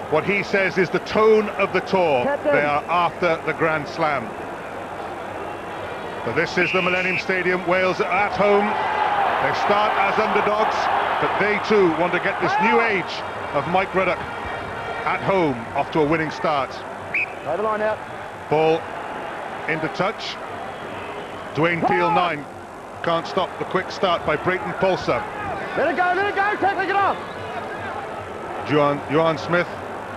what he says is the tone of the tour. Captain. They are after the Grand Slam. But this is the Millennium Stadium. Wales are at home. They start as underdogs, but they too want to get this new age of Mike Ruddock at home off to a winning start. Play the line out. Ball into touch. Dwayne Peel 9 can't stop the quick start by Brayton Polser. Let it go, tackling it off. Johan Smith,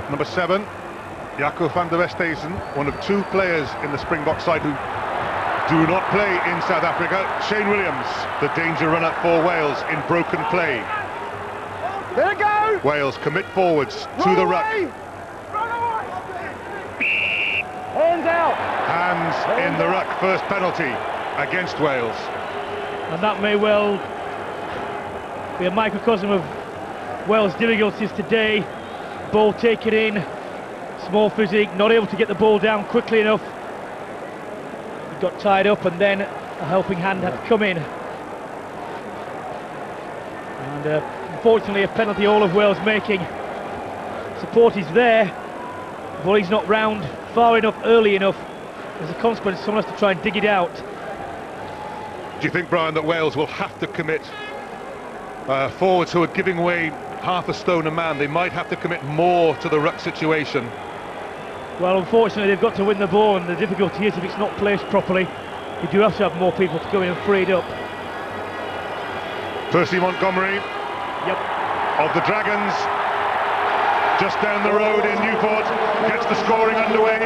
number 7. Jaco van der Westhuizen, one of 2 players in the Springbok side who do not play in South Africa. Shane Williams, the danger runner for Wales in broken play. Let it go. Wales commit forwards to the ruck. Hands out. Hands in the ruck, first penalty against Wales. And that may well be a microcosm of Wales' difficulties today. Ball taken in, small physique, not able to get the ball down quickly enough. He got tied up and then a helping hand had to come in. And unfortunately a penalty all of Wales making. Support is there, the volley's not round far enough, early enough. As a consequence, someone has to try and dig it out. Do you think, Brian, that Wales will have to commit forwards who are giving away half a stone a man? They might have to commit more to the ruck situation. Well, unfortunately, they've got to win the ball, and the difficulty is if it's not placed properly, you do have to have more people to go in and free it up. Percy Montgomery of the Dragons, just down the road in Newport, gets the scoring underway.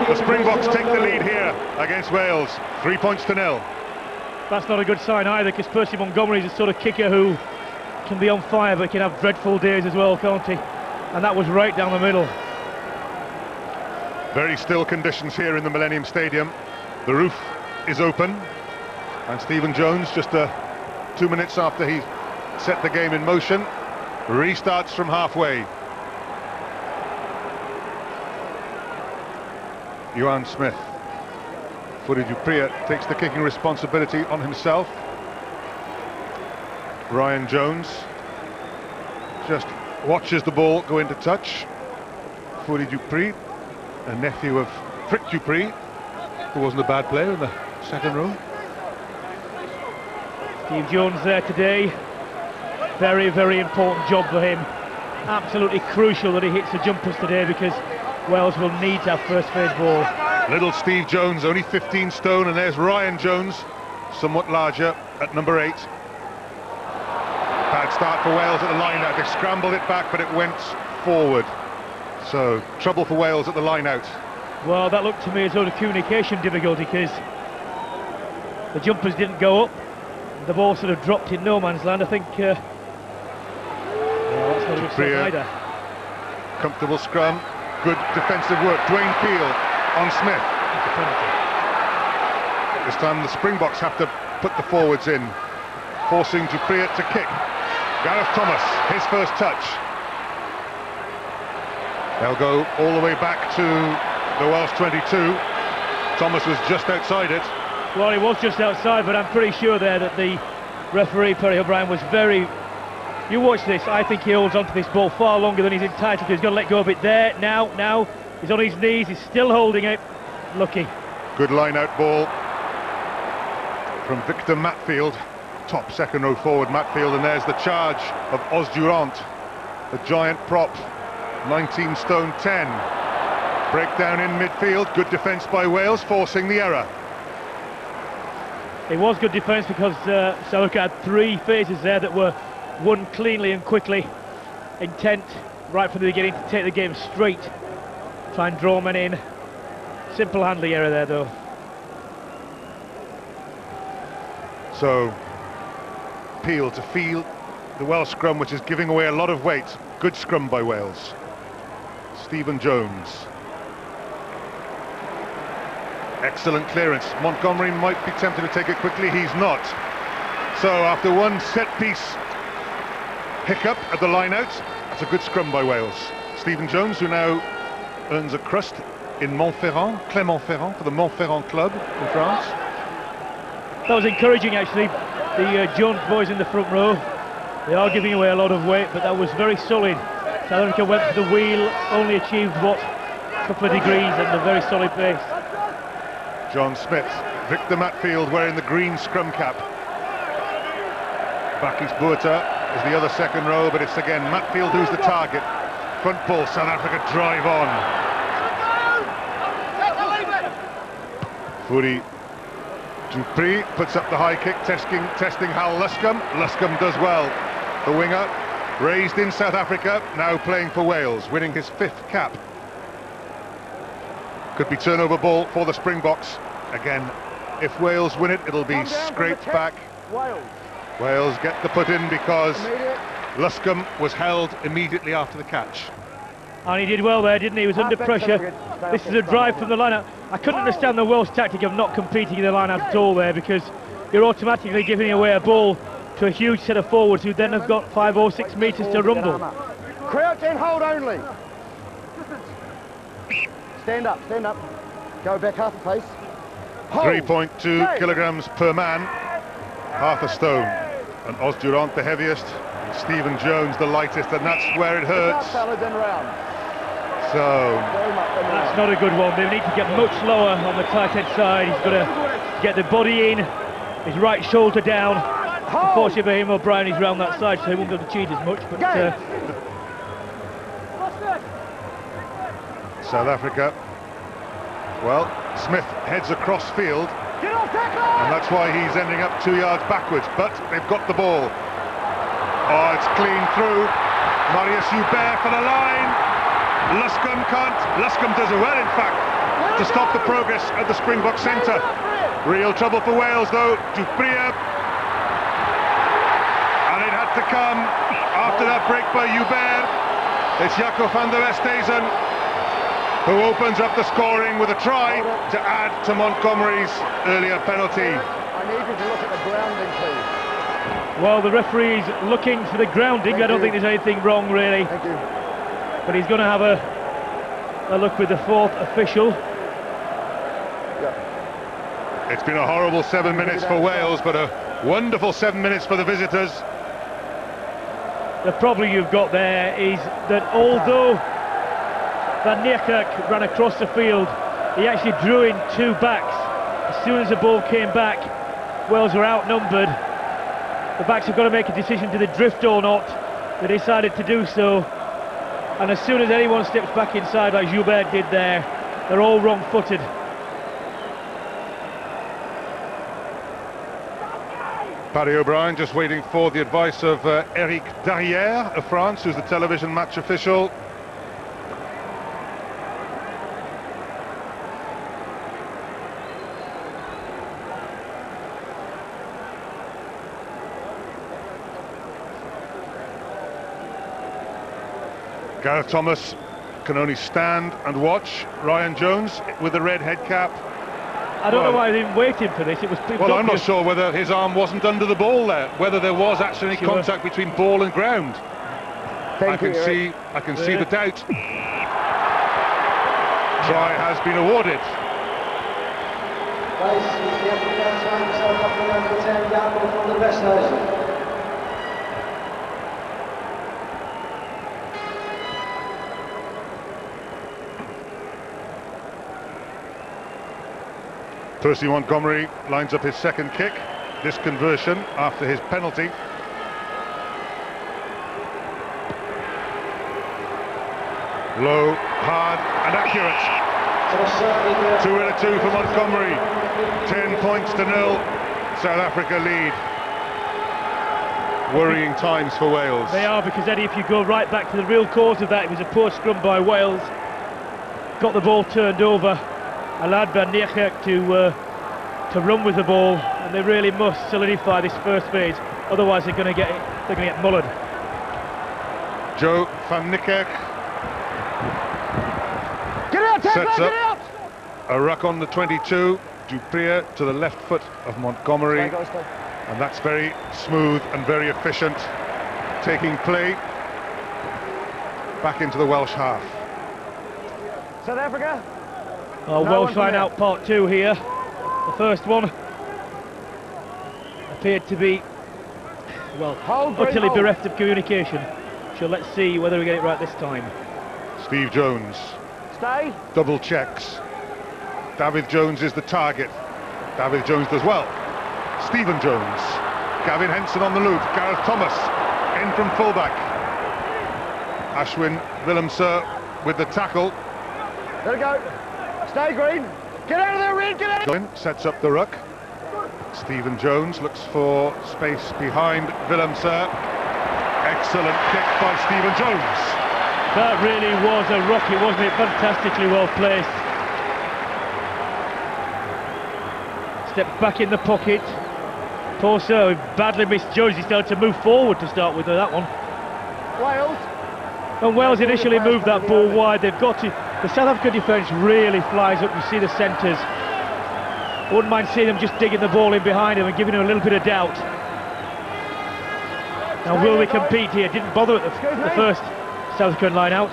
The Springboks take the lead here against Wales, 3 points to 0. That's not a good sign either, because Percy Montgomery is a sort of kicker who can be on fire, but can have dreadful days as well, can't he? And that was right down the middle. Very still conditions here in the Millennium Stadium. The roof is open, and Stephen Jones, just 2 minutes after he set the game in motion, restarts from halfway. Johan Smith. Fourie du Preez takes the kicking responsibility on himself. Ryan Jones just watches the ball go into touch. Fourie du Preez, a nephew of Frick du Preez, who wasn't a bad player in the second row. Steve Jones there today. Very, very important job for him. Absolutely crucial that he hits the jumpers today, because Wales will need to have first phase ball. Little Steve Jones, only 15 stone, and there's Ryan Jones, somewhat larger, at number 8. Bad start for Wales at the line-out. They scrambled it back, but it went forward. So, trouble for Wales at the line-out. Well, that looked to me as though the communication difficulty, because the jumpers didn't go up. The ball sort of dropped in no man's land. I think well, that's not a good sign either. Comfortable scrum, good defensive work. Dwayne Peel on Smith. This time the Springboks have to put the forwards in, forcing du Preez to kick. Gareth Thomas, his first touch. They'll go all the way back to the Welsh 22. Thomas was just outside it. Well, he was just outside, but I'm pretty sure there that the referee, Perry O'Brien, was very... You watch this, I think he holds onto this ball far longer than he's entitled to. He's got to let go of it there. Now, he's on his knees, he's still holding it. Lucky. Good line-out ball from Victor Matfield, top second row forward Matfield, and there's the charge of Os Durant, the giant prop, 19 stone 10. Breakdown in midfield, good defence by Wales, forcing the error. It was good defence, because South Africa had 3 phases there that were won cleanly and quickly. Intent right from the beginning to take the game straight, try and draw men in. Simple handling error there though. So Peel to field the Welsh scrum, which is giving away a lot of weight. Good scrum by Wales. Stephen Jones. Excellent clearance. Montgomery might be tempted to take it quickly, he's not. So after one set-piece hiccup at the line-out, that's a good scrum by Wales. Stephen Jones, who now earns a crust in Montferrand, Clermont-Ferrand, for the Montferrand club in France. That was encouraging actually. The Jones boys in the front row, they are giving away a lot of weight, but that was very solid South Africa went for the wheel, only achieved what? A couple of degrees and a very solid pace. John Smith, Victor Matfield wearing the green scrum cap. Bakis Botha is the other second row, but it's again Matfield who's the target. Front ball, South Africa drive on. Furi Dupree puts up the high kick, testing Hal Luscombe. Luscombe does well. The winger, raised in South Africa, now playing for Wales, winning his 5th cap. Could be turnover ball for the Springboks. Again, if Wales win it, it'll be scraped back. Wales get the put in because Luscombe was held immediately after the catch. And he did well there, didn't he? He was under pressure. This is a drive from the line-out. I couldn't understand the Welsh tactic of not competing in the line-out at all there, because you're automatically giving away a ball to a huge set of forwards who then have got 5 or 6 metres to rumble. Crouch and hold only. Stand up, stand up. Go back half a pace. 3.2 kilograms per man, half a stone. And Osdurant the heaviest, and Stephen Jones the lightest, and that's where it hurts. So that's not a good one. They need to get much lower on the tight head side. He's got to get the body in, his right shoulder down. Unfortunately for him, O'Brien is round that side, so he won't be able to cheat as much. But South Africa, well, Smith heads across field, and that's why he's ending up 2 yards backwards, but they've got the ball. Oh, it's clean through. Marius Hubert for the line. Luscombe can't. Luscombe does it well, in fact, to stop the progress at the Springbok centre. Real trouble for Wales, though. Dupree. And it had to come after that break by Hubert. It's Jaco van der Westhuizen who opens up the scoring with a try to add to Montgomery's earlier penalty. I need you to look at the grounding, please. Well, the referee's looking for the grounding. I don't think there's anything wrong, really. Thank you. But he's going to have a look with the 4th official. It's been a horrible 7 minutes for Wales, but a wonderful 7 minutes for the visitors. The problem you've got there is that although Van Niekerk ran across the field, he actually drew in 2 backs. As soon as the ball came back, Wales were outnumbered. The backs have got to make a decision, do they drift or not. They decided to do so, and as soon as anyone steps back inside like Joubert did there, they're all wrong-footed. Paddy O'Brien just waiting for the advice of Eric Darrière of France, who's the television match official. Gareth Thomas can only stand and watch. Ryan Jones with the red head cap. I don't know why they didn't wait him for this. It was well, I'm not sure whether his arm wasn't under the ball there, whether there was actually any contact between ball and ground. I can see the doubt. Try has been awarded. Percy Montgomery lines up his second kick, this conversion after his penalty. Low, hard and accurate. 2 out of 2 for Montgomery. 10 points to 0. South Africa lead. Worrying times for Wales. They are, because Eddie, if you go right back to the real cause of that, it was a poor scrum by Wales. Got the ball turned over, allowed Van Niekerk to run with the ball, and they really must solidify this first phase, otherwise they're going to get mullered. Joe van Niekerk sets up a ruck on the 22. Dupree to the left foot of Montgomery, and that's very smooth and very efficient, taking play back into the Welsh half. South Africa. Oh, Welsh line out part 2 here. The first one appeared to be, well, utterly bereft of communication. So let's see whether we get it right this time. Steve Jones Stay. double checks. David Jones is the target. David Jones does well. Stephen Jones. Gavin Henson on the loop. Gareth Thomas in from fullback. Ashwin Willemser with the tackle. There we go. Stay, Green. Get out of there, Reed. Get out of there. Sets up the ruck. Stephen Jones looks for space behind Willemser. Excellent kick by Stephen Jones. That really was a rocket, wasn't it? Fantastically well placed. Step back in the pocket. Porso badly missed Jones. He started to move forward to start with that one. Wales. And Wales initially moved that ball wide. They've got to. The South African defence really flies up. You see the centres. I wouldn't mind seeing them just digging the ball in behind him and giving him a little bit of doubt. Now, will we compete here? Didn't bother at the first South African line out.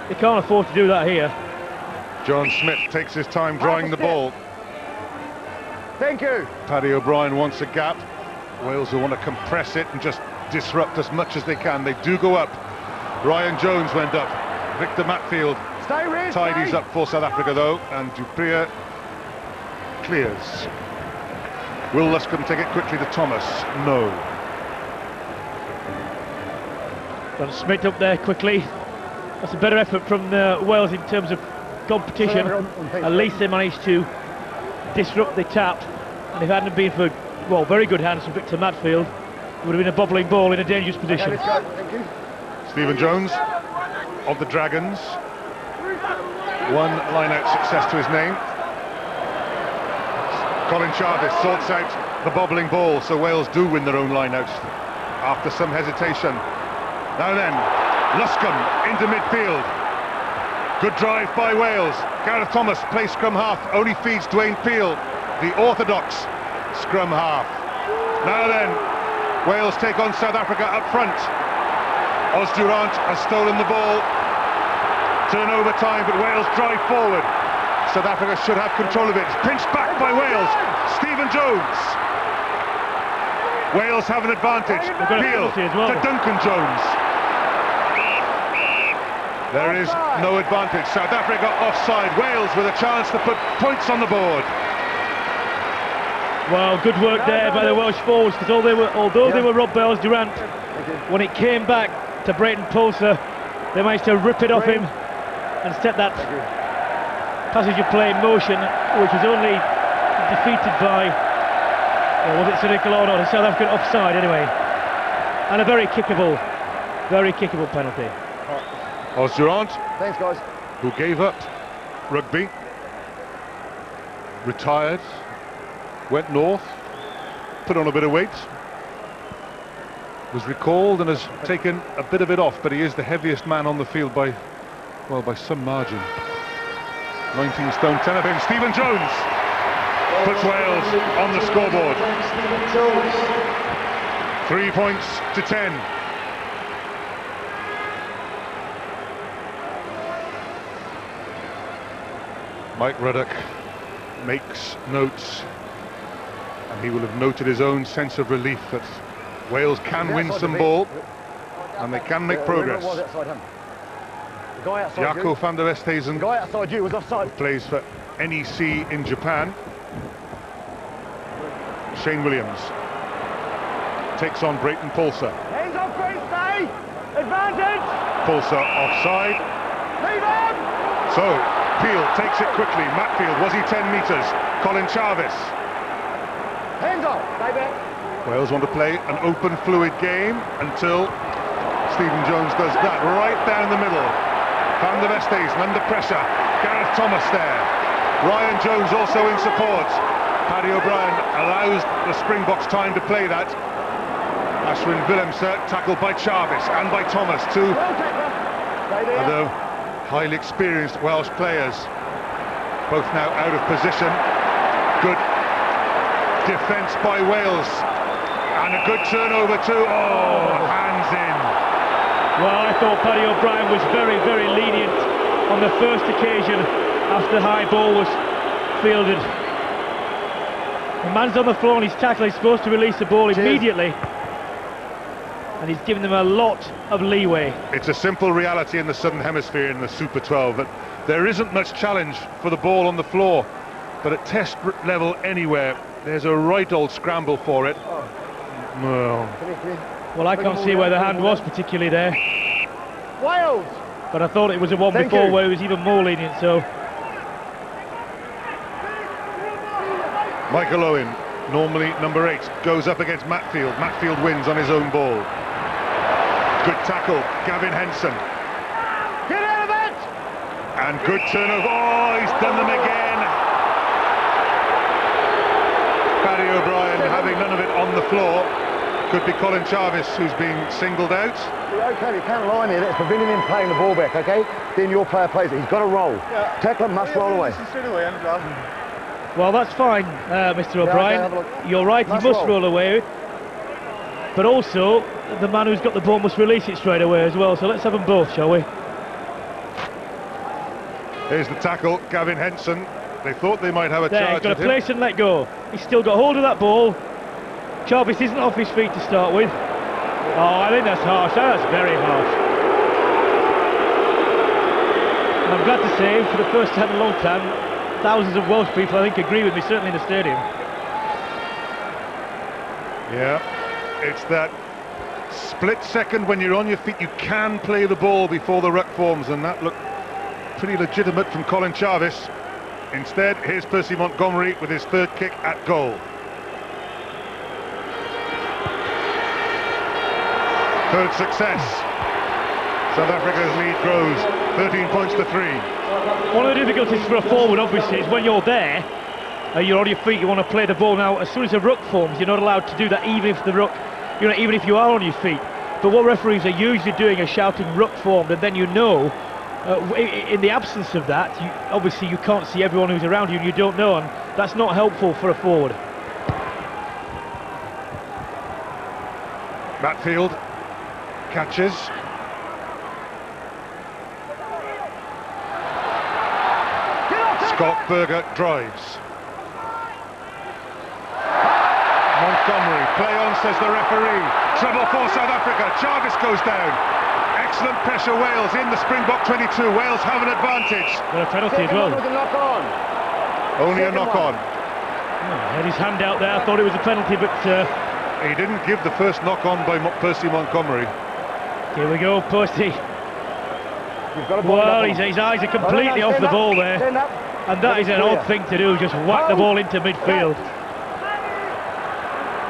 They can't afford to do that here. John Smith takes his time drawing the ball. Thank you. Paddy O'Brien wants a gap. Wales will want to compress it and just disrupt as much as they can. They do go up. Ryan Jones went up. Victor Matfield Stay, Reed. tidies Stay. up for South Africa though, and Dupree clears. Will Luscombe take it quickly to Thomas? No. Got Smith up there quickly. That's a better effort from Wales in terms of competition. At least they managed to disrupt the tap, and if it hadn't been for, well, very good hands from Victor Matfield, it would have been a bobbling ball in a dangerous position. Okay, let's go. Thank you. Stephen Jones of the Dragons. One line-out success to his name. Colin Jarvis sorts out the bobbling ball, so Wales do win their own line-out after some hesitation. Now then, Luscombe into midfield. Good drive by Wales. Gareth Thomas plays scrum half, only feeds Dwayne Peel, the orthodox scrum half. Now then, Wales take on South Africa up front. Osdurant has stolen the ball. Turnover time, but Wales drive forward. South Africa should have control of it. It's pinched back by Wales. Stephen Jones. Wales have an advantage. Peel to Duncan Jones. There is no advantage. South Africa offside. Wales with a chance to put points on the board. Well, good work there by the Welsh forwards, because although they were robbed by Osdurant, when it came back to Brayton Pulser, they managed to rip it off him and set that passage of play in motion, which was only defeated by, or was it Sir Nicola or not, a South African offside anyway, and a very kickable penalty. Osdurant, Thanks, guys. who gave up rugby, retired, went north, put on a bit of weight, was recalled and has taken a bit of it off, but he is the heaviest man on the field by, well, by some margin. 19 stone 10 of him. Stephen Jones puts Wales on the scoreboard. 3 points to 10. Mike Ruddock makes notes, and he will have noted his own sense of relief that Wales can win some ball and they can make progress. Jaco van der Westhuizen, The guy outside you was offside. who plays for NEC in Japan. Shane Williams takes on Brayton Pulser. Hands off, Green. Stay. Advantage. Pulser offside. Leave him. So Peel takes it quickly. Matfield, was he 10 metres? Colin Jarvis. Hands off. Stay back. Wales want to play an open, fluid game until Stephen Jones does that right down the middle. Van der Westhuizen under pressure. Gareth Thomas there. Ryan Jones also in support. Paddy O'Brien allows the Springboks time to play that. Ashwin Willemser tackled by Jarvis and by Thomas, two Well, Tackler. Stay there. other highly experienced Welsh players. Both now out of position. Good defence by Wales. And a good turnover too. Oh, hands in. Well, I thought Paddy O'Brien was very, very lenient on the first occasion after the high ball was fielded. The man's on the floor and he's tackling. He's supposed to release the ball immediately. and he's given them a lot of leeway. It's a simple reality in the Southern Hemisphere in the Super 12 that there isn't much challenge for the ball on the floor, but at test level anywhere, there's a right old scramble for it. Well, I can't see where the hand was particularly there. Wales! But I thought it was the one before where it was even more lenient, so... Michael Owen, normally number 8, goes up against Matfield. Matfield wins on his own ball. Good tackle, Gavin Henson. Get out of it! And good turnover. Oh, he's done them again. Barry O'Brien having none of it on the floor. Could be Colin Jarvis who's being singled out. Okay, you can't lie near that. It's preventing him playing the ball back, okay? Then your player plays it. He's got to roll. Yeah. Tackler must roll away. Well, that's fine, Mr. O'Brien. Okay, you're right, he must roll away. But also, the man who's got the ball must release it straight away as well. So let's have them both, shall we? Here's the tackle, Gavin Henson. They thought they might have a there, charge he's got with to him. place and let go. He's still got hold of that ball. Jarvis isn't off his feet to start with. Oh, I think that's harsh. That's very harsh. And I'm glad to say, for the first time in a long time, thousands of Welsh people, I think, agree with me, certainly in the stadium. Yeah, it's that split second when you're on your feet, you can play the ball before the ruck forms, and that looked pretty legitimate from Colin Jarvis. Instead, here's Percy Montgomery with his third kick at goal. Third success. South Africa's lead grows, 13 points to 3. One of the difficulties for a forward, obviously, is when you're there, you're on your feet, you want to play the ball. Now, as soon as a ruck forms, you're not allowed to do that, even if the ruck, even if you are on your feet. But what referees are usually doing is shouting ruck formed, and then you know, in the absence of that, obviously you can't see everyone who's around you, and you don't know, and that's not helpful for a forward. Matfield catches. Scott Berger drives. Montgomery, play on, says the referee. Trouble for South Africa. Jarvis goes down. Excellent pressure, Wales in the Springbok 22. Wales have an advantage. Got a penalty as well. Only a knock-on. Had his hand out there. I thought it was a penalty, but he didn't give the first knock-on by Percy Montgomery. Here we go, Percy. Well, his eyes are completely off the ball there. And that is an odd thing to do, just whack the ball into midfield.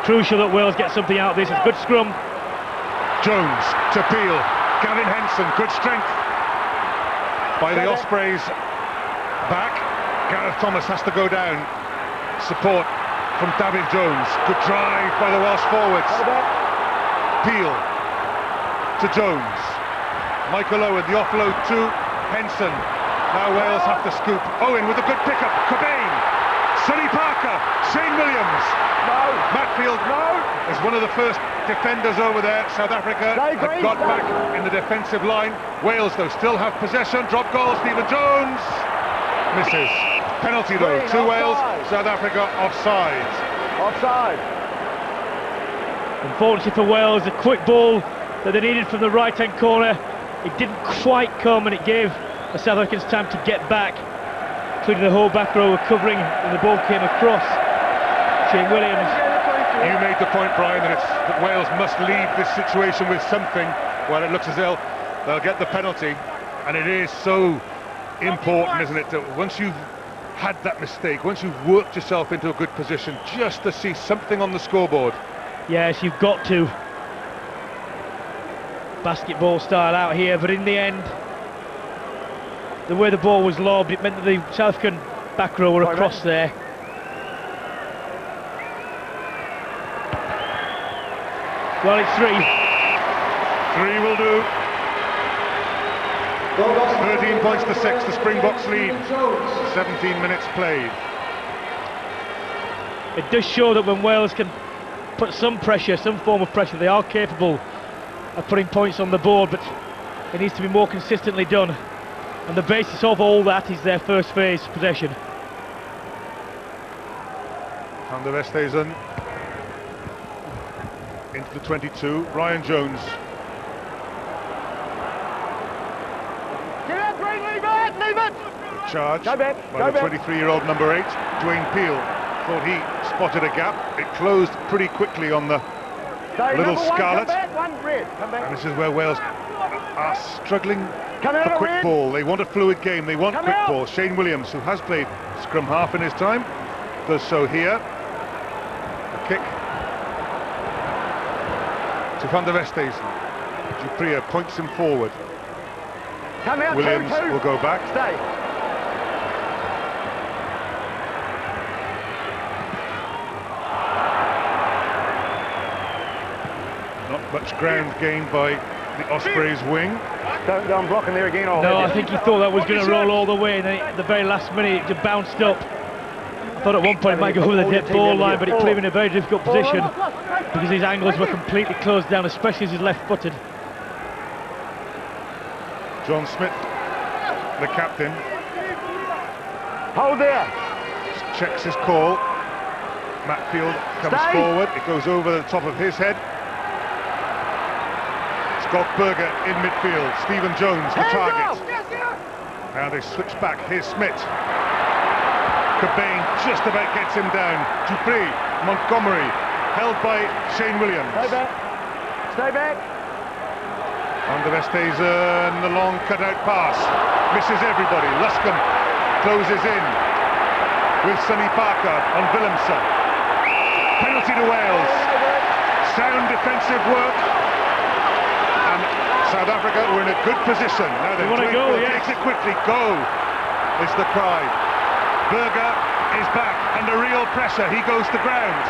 Crucial that Wales get something out of this. It's a good scrum. Jones to Peel. Gavin Henson, good strength by the Ospreys. Back. Gareth Thomas has to go down. Support from David Jones. Good drive by the Welsh forwards. Peel to Jones. Michael Owen, the offload to Henson. Now Wales have to scoop. Owen with a good pickup. Cobain. Sonny Parker. Shane Williams. Matfield is one of the first defenders over there. South Africa have got back in the defensive line. Wales, though, still have possession. Drop goal. Stephen Jones misses. Penalty, though, to Wales. South Africa offside. Offside. Unfortunately for Wales, a quick ball that they needed from the right-hand corner. It didn't quite come, and it gave the South Africans time to get back, including the whole back row were covering, and the ball came across. Shane Williams. You made the point, Brian, that Wales must leave this situation with something. Well, it looks as though they'll get the penalty, and it is so important, isn't it, that once you've had that mistake, once you've worked yourself into a good position, just to see something on the scoreboard. Yes, you've got to. Basketball style out here, but in the end, the way the ball was lobbed, it meant that the South African back row were across there. Well, it's 3. 3 will do. 13 points to 6, the Springboks lead. 17 minutes played. It does show that when Wales can put some pressure, some form of pressure, they are capable of putting points on the board, but it needs to be more consistently done. And the basis of all that is their first phase possession. Van der Westhuizen. into the 22, Ryan Jones. Get it, Green, leave it, leave it! Charge Go back, by go the back. 23-year-old number 8, Dwayne Peel. Thought he spotted a gap. It closed pretty quickly on the Stay, little number one, scarlet. Come back, one red, come And back. this is where Wales are struggling Come out for of quick red. ball. They want a fluid game, they want Come quick out. ball. Shane Williams, who has played scrum half in his time, does so here. A kick to Van der Westhuizen. Dupria points him forward. Come out, Williams two. will go back. Stay. Not much ground gained by the Ospreys wing. Don't go and block him there again. No, I think he thought that was going to roll all the way, and then at the very last minute it just bounced up. I thought at one point it might go over the dead ball line, but it put him in a very difficult position because his angles were completely closed down, especially as he's left-footed. John Smith, the captain, Hold there. checks his call. Matfield comes Stay. forward, it goes over the top of his head. Scott Berger in midfield, Stephen Jones the Hands target. off. Now they switch back, here's Smith. Cobain just about gets him down. Dupree, Montgomery, held by Shane Williams. Stay back. Stay back. Van der Westhuizen, the long cut-out pass. Misses everybody. Luscombe closes in with Sonny Parker on Willemse. Penalty to Wales. Sound defensive work. And South Africa were in a good position. Now They want to go, yes. Takes it quickly. Go is the cry. Berger is back under real pressure. He goes to ground.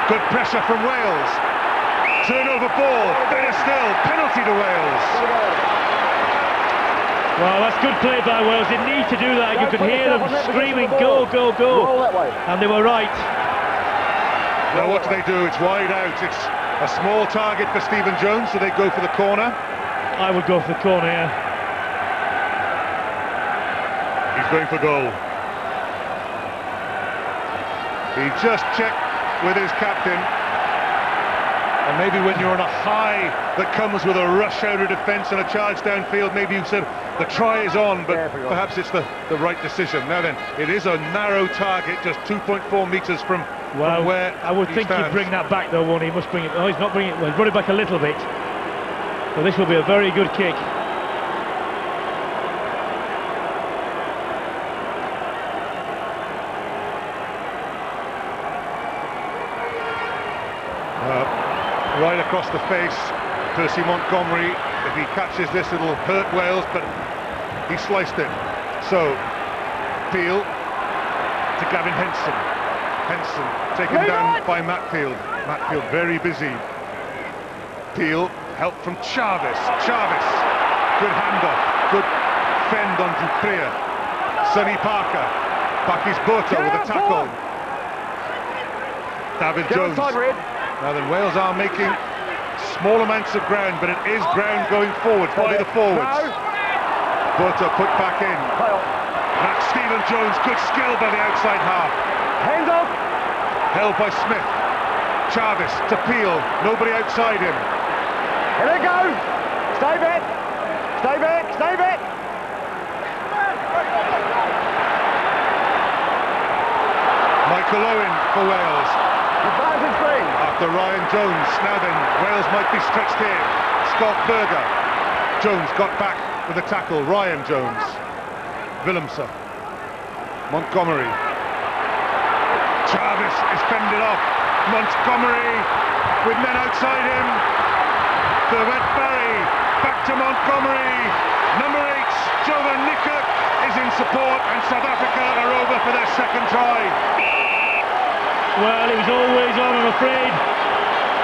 Good pressure from Wales. Turnover ball. Better still. Penalty to Wales. Well, that's good play by Wales. They need to do that. You could hear them screaming, go, go, Roll go. that way. And they were right. Now what do they do? It's wide out. It's a small target for Stephen Jones, so they go for the corner. I would go for the corner, yeah. He's going for goal. He just checked with his captain. And maybe when you're on a high that comes with a rush out of defence and a charge downfield, maybe you said the try is on, but perhaps it's the right decision. Now then, it is a narrow target, just 2.4 metres from where I would he think stands. he'd bring that back though, won't he? He must bring it. Oh, he's not bringing it. Well, he's brought it back a little bit. So this will be a very good kick. Right across the face, Percy Montgomery. If he catches this, it'll hurt Wales, but he sliced it. So, Peel to Gavin Henson. Henson taken down by Matfield. Matfield very busy. Peel, help from Chavis. Chavis, good handoff, good fend on Dupria. Sonny Parker, Bakis Botha with a tackle. David Jones. Now then, Wales are making small amounts of ground, but it is ground going forward by the forwards. Botha put back in. That's Stephen Jones, good skill by the outside half. Hands off. Held by Smith. Chavis to Peel, nobody outside him. Here they go. Stay back. Stay back. Stay back. Michael Owen for Wales. Advantage green. After Ryan Jones. Now then, Wales might be stretched here. Scott Berger. Jones got back with a tackle. Ryan Jones. Willemse. Montgomery. Chavis is fended off. Montgomery with men outside him. The wet Barry. Back to Montgomery. Number 8, Jovan Nikok is in support, and South Africa are over for their second try. Well, it was always on, I'm afraid.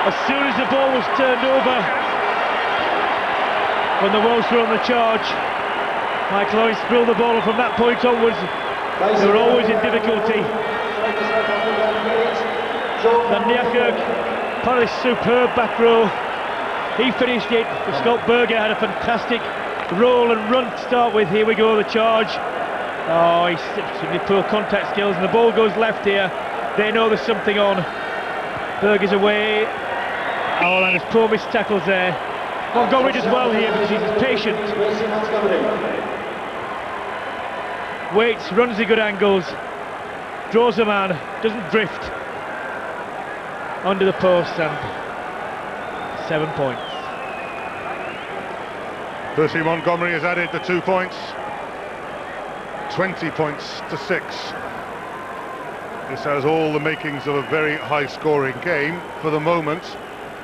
As soon as the ball was turned over, when the Welsh were on the charge, Michael Owen spilled the ball, and from that point onwards, they were always in difficulty. Van Niekerk, part of this superb back row, he finished it. Scott Berger had a fantastic roll and run to start with. Here we go, the charge. Oh, he's poor contact skills, and the ball goes left here. They know there's something on. Berger's away. Oh, and there's poor missed tackles there. Montgomery does well here because he's patient. Waits, runs the good angles, draws a man, doesn't drift. Under the post, and 7 points. Percy Montgomery has added the 2 points. 20 points to 6. This has all the makings of a very high-scoring game for the moment,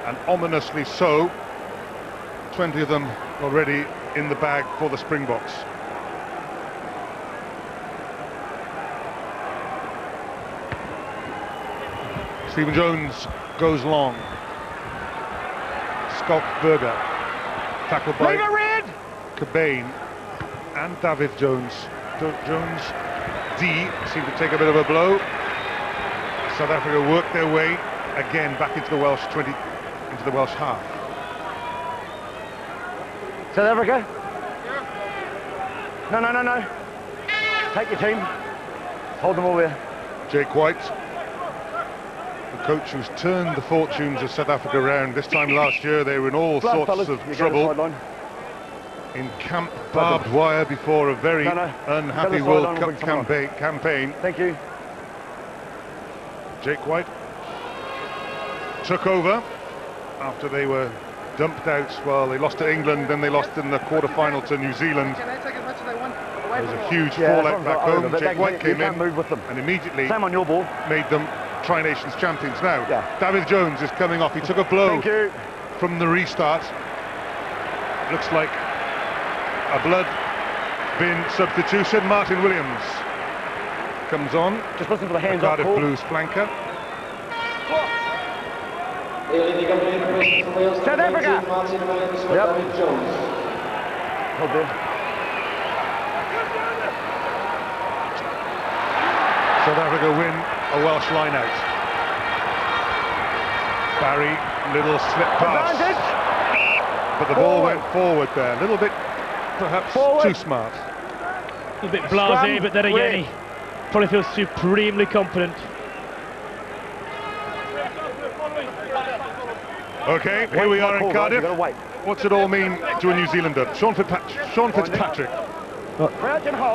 and ominously so. 20 of them already in the bag for the Springboks. Stephen Jones goes long. Skulk Berger, tackled by Cobain and David Jones. Jones D seemed to take a bit of a blow. South Africa worked their way again back into the Welsh into the Welsh half. South Africa? No. Take your team. Hold them all there. Jake White, the coach who's turned the fortunes of South Africa around. This time last year they were in all sorts of trouble. In camp barbed wire before a very unhappy World Cup campaign. Thank you. Jake White took over after they were dumped out. Well, they lost to England, then they lost in the quarter-final to New Zealand. There was a huge fallout back home. Jake White came in and immediately made them Tri-Nations champions. Now, David Jones is coming off. He took a blow from the restart. Looks like a blood bin substitution. Martin Williams comes on. Just listen for the hands Cardiff Blues flanker. South Africa! Hold there. South Africa win a Welsh line-out. Barry, little slip pass. But the ball went forward there. A little bit, perhaps, too smart. A bit blasé, but then again, he probably feels supremely confident. Okay, here we are in Cardiff. What's it all mean to a New Zealander? Sean Fitzpatrick.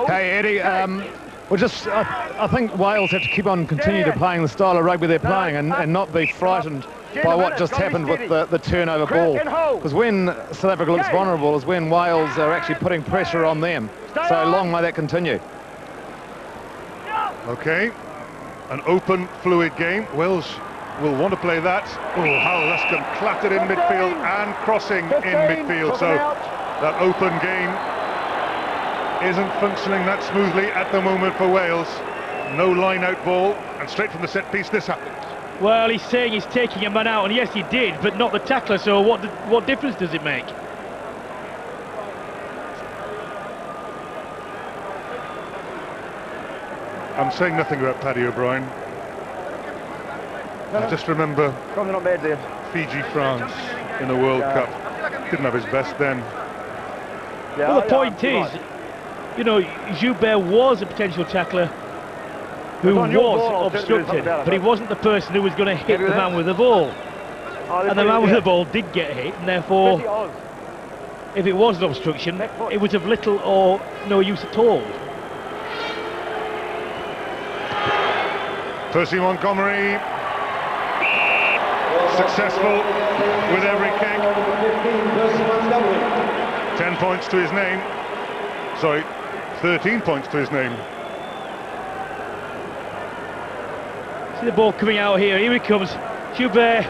Hey Eddie, I think Wales have to keep on continue to playing the style of rugby they're playing and not be frightened by what just happened with the turnover ball. Because when South Africa looks vulnerable is when Wales are actually putting pressure on them. So long may that continue. Okay, an open, fluid game. Wales will want to play that. Oh, Hal Luscombe clattered in midfield and crossing in midfield. So that open game isn't functioning that smoothly at the moment for Wales. No line-out ball, and straight from the set piece this happens. Well, he's saying he's taking a man out, and yes, he did, but not the tackler. So what difference does it make? I'm saying nothing about Paddy O'Brien. I just remember Fiji, France in the World Cup. Didn't have his best then. Well, the point is, you know, Joubert was a potential tackler who was obstructed, but he wasn't the person who was going to hit the man with the ball. And the man with the ball did get hit, and therefore, if it was an obstruction, it was of little or no use at all. Percy Montgomery, successful with every kick. 10 points to his name. Sorry, 13 points to his name. See the ball coming out here. Here he comes. Joubert.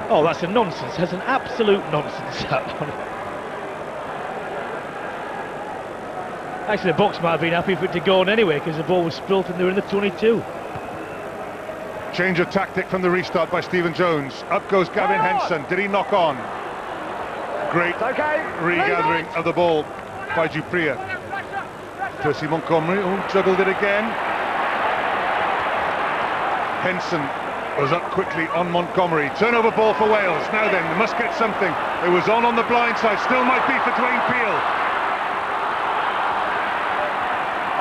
Oh, that's a nonsense. That's an absolute nonsense, that one. Actually, the box might have been happy for it to go on anyway, because the ball was spilt and they were in the 22. Change of tactic from the restart by Stephen Jones. Up goes Gavin Henson. Did he knock on? Great regathering of the ball by Dupria. Percy Montgomery, juggled it again. Henson was up quickly on Montgomery. Turnover ball for Wales. Now then, they must get something. It was on the blind side. Still might be for Dwayne Peel.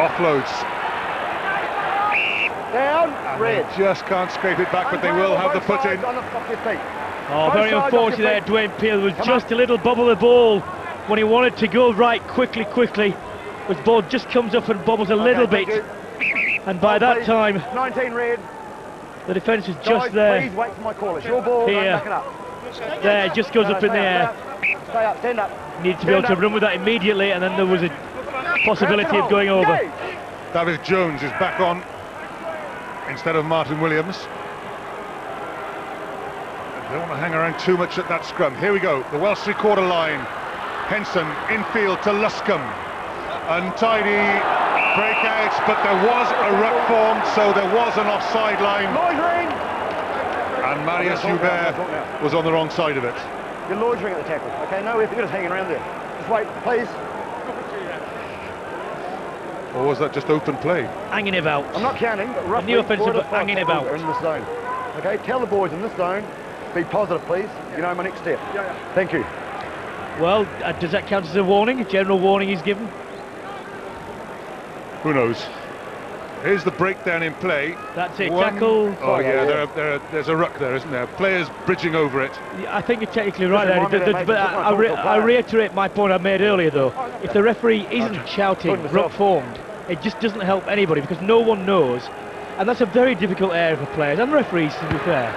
Offloads. Down, And red. they just can't scrape it back, but they will have the put in. Off your feet. Oh, Both very sides unfortunate there, off your Dwayne Peel. There was Come just on. a little bubble of the ball when he wanted to go right quickly. His ball just comes up and bobbles a little Okay, bit. thank you. And by that Please. time, 19 red. the defence was Guys, just there. please wait for my call. It's your ball. Here. Don't back it up. There, it just goes up in the air. Stay up, stand up. Needed to be able to run with that immediately, and then there was a possibility of going over. Yay. David Jones is back on instead of Martin Williams. They don't want to hang around too much at that scrum. Here we go, the Welsh three-quarter line. Henson infield to Luscombe. Untidy breakouts, but there was a ruck formed, so there was an offside line. Loitering. And Marius Hubert was on the wrong side of it. You're loitering at the tackle. Okay, no, you're just hanging around there. Just wait, please. Or was that just open play? Hanging about. I'm not counting, but roughly new offensive, 4 to but 5 hanging tackles about. are in this zone. Okay, tell the boys in this zone, be positive, please. You know my next step. Thank you. Well, does that count as a warning? A general warning he's given? Who knows? Here's the breakdown in play. That's it, One- tackle. Oh yeah, there's a ruck there, isn't there? Players bridging over it. I think you're technically right, Doesn't Eddie, remind me that, but mate. Just want to talk to a I player. reiterate my point I made earlier, though. If the referee isn't shouting Talking to ruck myself. formed, it just doesn't help anybody, because no one knows, and that's a very difficult area for players and referees, to be fair.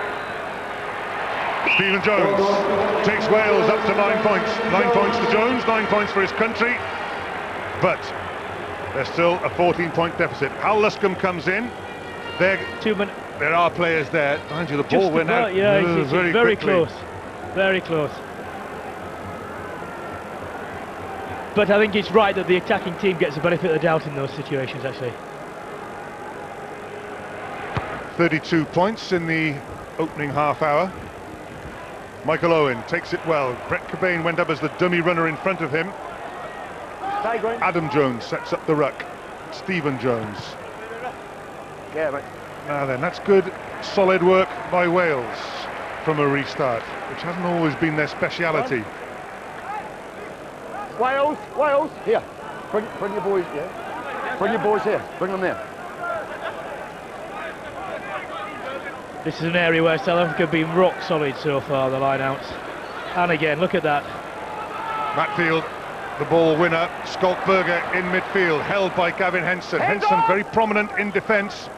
Stephen Jones takes Wales up to 9 points. 9 points to Jones, 9 points for his country. But there's still a 14-point deficit. Hal Luscombe comes in. There 2 minutes. There are players there. Mind you, the ball Just went about, out yeah, it's very quickly. close. Very close. But I think it's right that the attacking team gets the benefit of the doubt in those situations, actually. 32 points in the opening half hour. Michael Owen takes it well. Brett Cobain went up as the dummy runner in front of him. Stay green. Adam Jones sets up the ruck. Stephen Jones. Yeah, mate. Now then, that's good, solid work by Wales from a restart, which hasn't always been their speciality. Wales, Wales, here. Bring your boys, yeah. Bring your boys here. Bring them there. This is an area where South Africa have been rock solid so far, the line-outs. And again, look at that. Matfield, the ball winner. Skolkberger in midfield, held by Gavin Henson. Hands Henson off! very prominent in defence.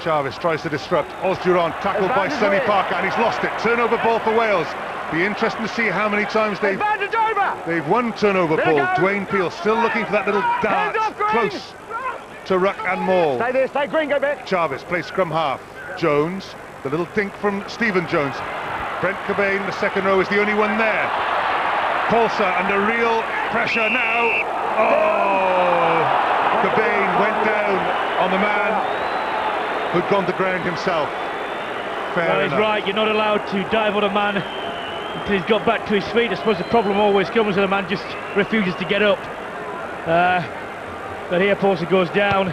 Jarvis tries to disrupt. Osduron tackled by Advantage Sonny Wales. Parker, and he's lost it. Turnover ball for Wales. Be interesting to see how many times they've Advantage over. won turnover Let it ball. go. Dwayne Peel still looking for that little dart Hands off, Green. close to ruck and maul. Stay there, stay green, go back. Jarvis plays scrum half. Jones, the little dink from Stephen Jones. Brent Cobain, the second row, is the only one there. Paulser under real pressure now. Oh! Cobain went down on the man who'd gone to ground himself. Fair Well, he's enough. right, you're not allowed to dive on a man until he's got back to his feet. I suppose the problem always comes when a man just refuses to get up. But here Paulson goes down.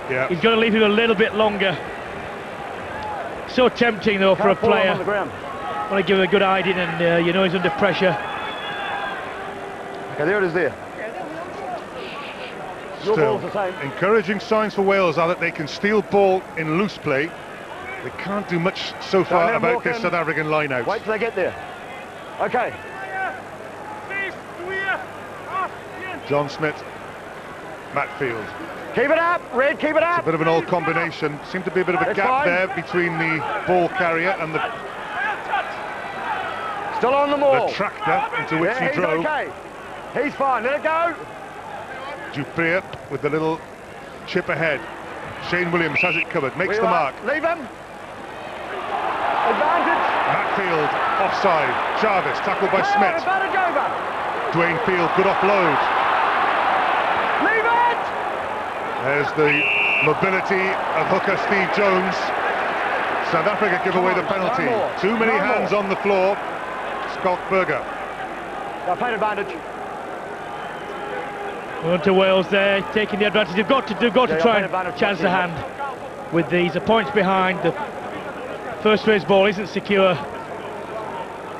Yeah. He's got to leave him a little bit longer. So tempting though for a Can't fall him player. on the ground. Want to give him a good hiding, and you know he's under pressure. Okay, there it is there. Your Still, ball's the same. encouraging signs for Wales are that they can steal ball in loose play. They can't do much so far let 'em about walk this in. South African line-out. Wait till they get there. Okay. John Smith, Matfield. Keep it up, Red, keep it A up. bit of an old combination. Seemed to be a bit of a That's gap fine. there between the ball carrier and the Still on the ball. tractor into which Yeah, he he's drove. okay. He's fine, let it go. Dupree with the little chip ahead. Shane Williams has it covered, makes Where the you mark. are. Leave him. Advantage. Matfield offside. Jarvis tackled by Hey, Smith. advantage over. Dwayne Field, good offload. Leave it. There's the mobility of hooker Steve Jones. South Africa give away the penalty. no more. Too many No hands more. on the floor. Skolkberger. They're playing advantage. On to Wales there, taking the advantage. They've got to Yeah, try advantage, and chance the advantage. hand with these. The points behind. The first phase ball isn't secure.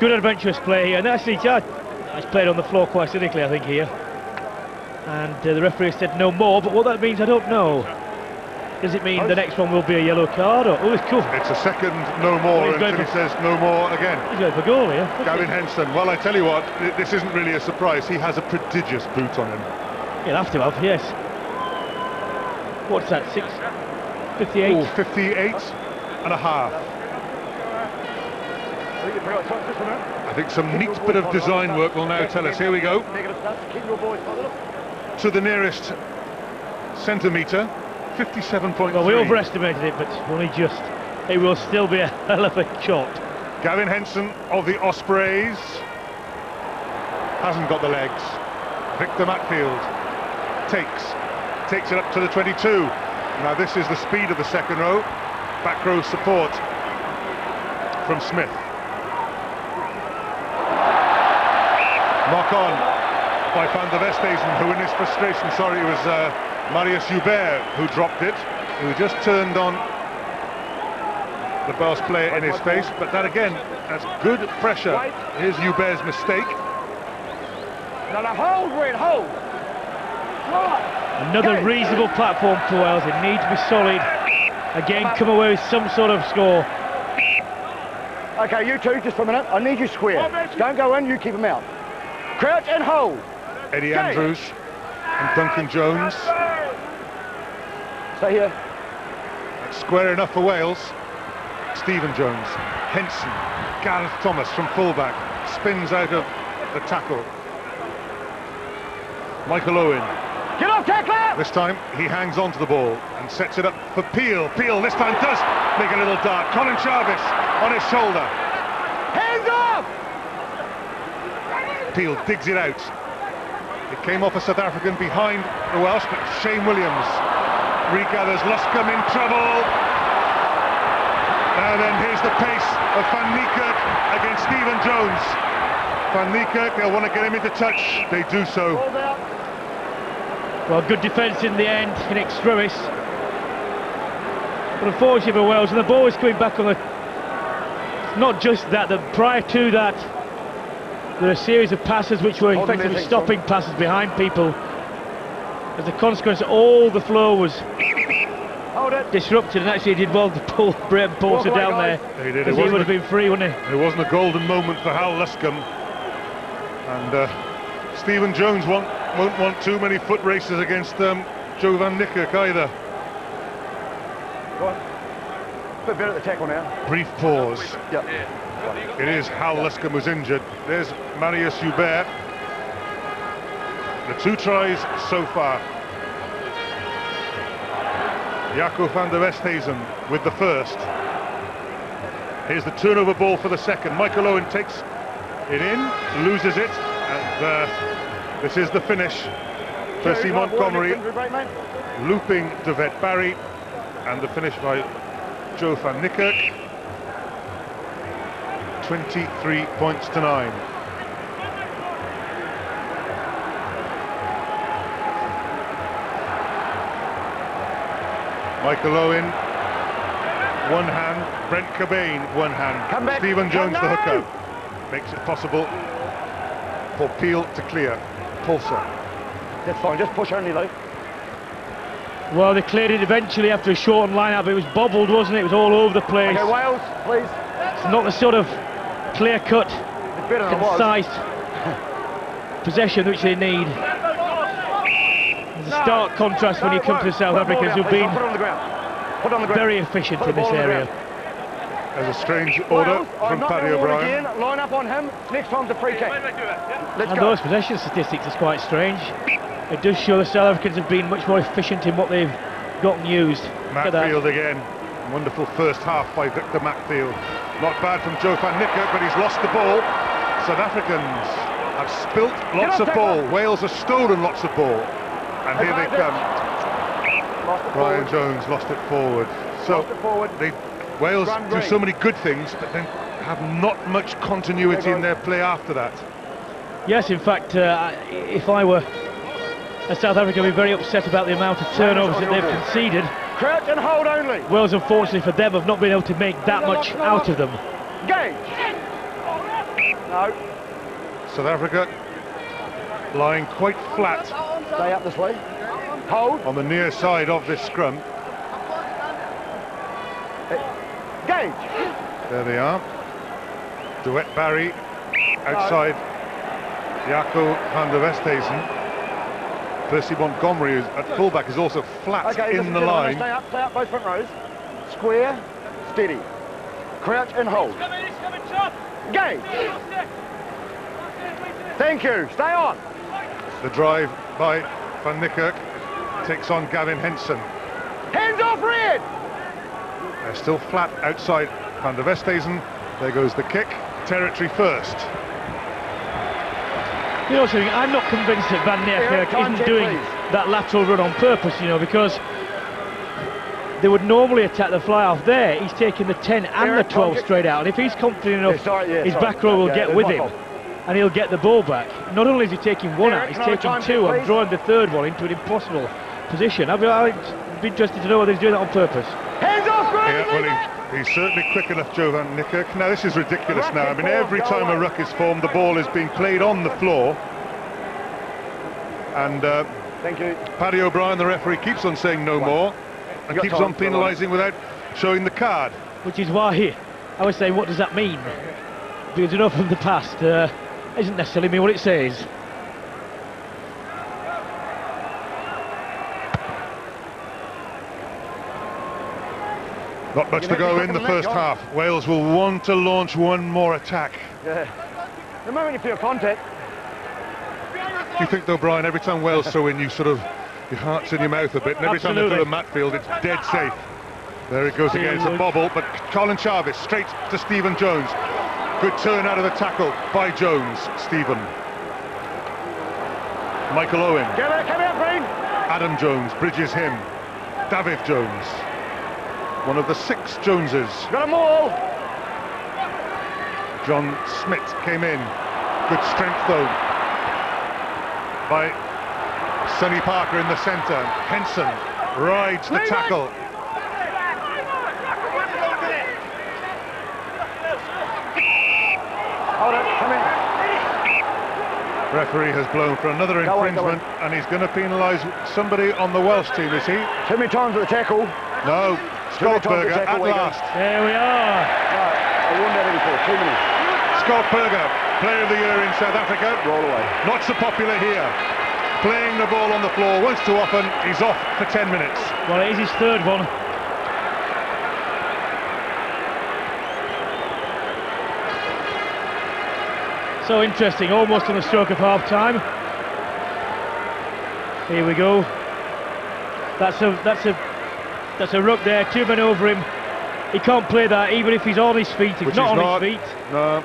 Good adventurous play here, and actually, he's played on the floor quite cynically, I think, here. And the referee said no more, but what that means I don't know. Does it mean the next one will be a yellow card? Or, oh, it's cool. It's a second no more until he says no more again. He's going for goal here. Gavin Henson, well, I tell you what, this isn't really a surprise. He has a prodigious boot on him. He'll have to have, yes. What's that, 58? Oh, 58 and a half. I think some neat bit of design work will now tell us. Here we go. To the nearest centimetre, 57.3. Well, we overestimated it, but only just. It will still be a hell of a shot. Gavin Henson of the Ospreys hasn't got the legs. Victor Matfield takes it up to the 22. Now this is the speed of the second row. Back row support from Smith. Knock on by Van der Westhuizen, who in his frustration, sorry, it was Marius Joubert who dropped it, who just turned on the Belgian player in his face, but that again, that's good pressure. Here's Joubert's mistake. Hold. Another reasonable platform for Wales. It needs to be solid. Again, come away with some sort of score. Okay, you two, just for a minute. I need you square. Don't go in, you keep them out. Crouch and hold. Eddie Andrews and Duncan Jones. Stay here. That's square enough for Wales. Stephen Jones, Henson, Gareth Thomas from fullback, spins out of the tackle. Michael Owen. Get off, tackler! This time he hangs on to the ball and sets it up for Peel. Peel this time does make a little dart. Colin Jarvis on his shoulder. Hands off! Peel digs it out. It came off a South African behind the Welsh, but Shane Williams regathers. Luscombe in trouble. And then here's the pace of Van Niekerk against Stephen Jones. Van Niekerk, they'll want to get him into touch. They do so. Well, good defence in the end, in extremis. But unfortunately for Wales, and the ball is coming back on the... It's not just that, prior to that, there are a series of passes which were effectively stopping passes behind people. As a consequence, all the flow was disrupted, and actually he did well to pull Brayton Paulson down there. He did. Because he would have been free, wouldn't he? It wasn't a golden moment for Hal Luscombe. And Stephen Jones won't want too many foot races against Joe Van Niekerk either. Go on. Bit better at the tackle now. Brief pause. Yep. It is Hal Luscombe who's injured. There's Marius Joubert. The 2 tries so far. Jaco van der Westhuizen with the first. Here's the turnover ball for the second. Michael Owen takes it in, loses it, and this is the finish. Percy Montgomery looping Devet Barry, and the finish by Joe Van Niekerk. 23 points to 9. Michael Owen, one hand. Brent Cobain, one hand. Come back. Stephen Jones, the hooker, makes it possible for Peel to clear. Pulsar. That's fine, just push only though. Well, they cleared it eventually after a short line-up. It was bobbled, wasn't it? It was all over the place. Okay, Wales, please. It's not the sort of clear-cut, concise possession which they need. There's a stark contrast when you come to the South Africans, who've been very efficient in this area. There's a strange order from Paddy O'Brien. Line up on him. Next time's a free kick. And those possession statistics is quite strange. It does show the South Africans have been much more efficient in what they've gotten used. Matfield again. Wonderful first half by Victor Matfield. Not bad from Joe Van Niekerk, but he's lost the ball. South Africans have spilt lots of ball. Wales have stolen lots of ball. And here they come. Brian Jones lost it forward. So Wales do so many good things, but then have not much continuity in their play after that. Yes, in fact, if I were a South Africa, I'd be very upset about the amount of turnovers that they've conceded. Crouch and hold only. Wales, unfortunately for them, have not been able to make that much out of them. Gage. No. South Africa lying quite flat Stay up this way. Hold. on the near side of this scrum. Gage. There they are. Duet Barry outside Jaco van der Westhuizen. Percy Montgomery at fullback is also flat in the line. Stay up both front rows. Square, steady. Crouch and hold. Gage. Thank you. Stay on. The drive by Van Niekerk takes on Gavin Henson. Hands off, Red. They're still flat outside Van der Westhuizen. There goes the kick. Territory first. You know something, I'm not convinced that Van Niekerk isn't doing that lateral run on purpose, you know, because they would normally attack the fly-off there. He's taking the 10 and the 12 straight out, and if he's confident enough, his back row will get with him, and he'll get the ball back. Not only is he taking one out, he's taking two and drawing the third one into an impossible position. I'd be interested to know whether he's doing that on purpose. Hands off, Yeah, well, he's certainly quick enough, Joe Van Niekerk. Now, this is ridiculous now. I mean, every time a ruck is formed, the ball is being played on the floor. And Thank you. Paddy O'Brien, the referee, keeps on saying no more and keeps on penalising without showing the card. Which is why I was saying, what does that mean? Because you know from the past, doesn't necessarily mean what it says. Not much to go in the first half. Wales will want to launch one more attack. Yeah. The moment you feel contact. Do you think, though, Brian, every time Wales throw in, you sort of, your heart's in your mouth a bit, and every time they throw the mat field, it's dead safe. There it goes again, it's a bobble, but Colin Jarvis straight to Stephen Jones. Good turn out of the tackle by Jones, Stephen. Michael Owen. Come out, Green. Adam Jones bridges him. David Jones. One of the 6 Joneses. Got them all. John Smith came in. Good strength, though, by Sonny Parker in the centre. Henson rides the tackle. Hold it, come in. Referee has blown for another infringement, and he's going to penalise somebody on the Welsh team, is he? Too many times at the tackle. No, Skoltberger at last. There we are. No, I wouldn't have any for 2 minutes. Skoltberger, player of the year in South Africa. Roll away. Not so popular here. Playing the ball on the floor once too often. He's off for 10 minutes. Well, it is his third one. So interesting, almost on the stroke of half-time. Here we go. That's a ruck there, 2 men over him. He can't play that even if he's on his feet. He's not on his feet. No.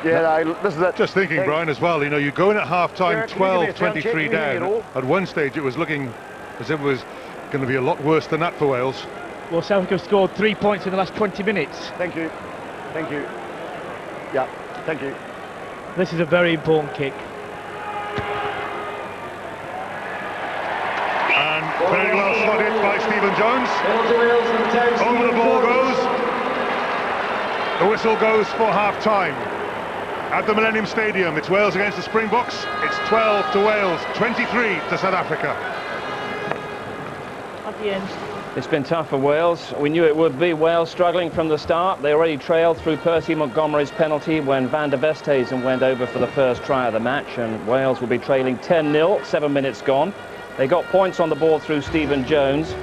Yeah, this is it. Just thinking, Brian, as well, you know, you go in at half-time 12-23 down. At one stage it was looking as if it was going to be a lot worse than that for Wales. Well, South Africa scored 3 points in the last 20 minutes. Thank you. Thank you. Yeah, thank you. This is a very important kick. And very well spotted by Stephen Jones. Over the ball goes. The whistle goes for half-time. At the Millennium Stadium, it's Wales against the Springboks. It's 12 to Wales, 23 to South Africa. At the end. It's been tough for Wales. We knew it would be. Wales struggling from the start. They already trailed through Percy Montgomery's penalty when Van der Westhuizen went over for the first try of the match, and Wales will be trailing 10-0, 7 minutes gone. They got points on the board through Stephen Jones,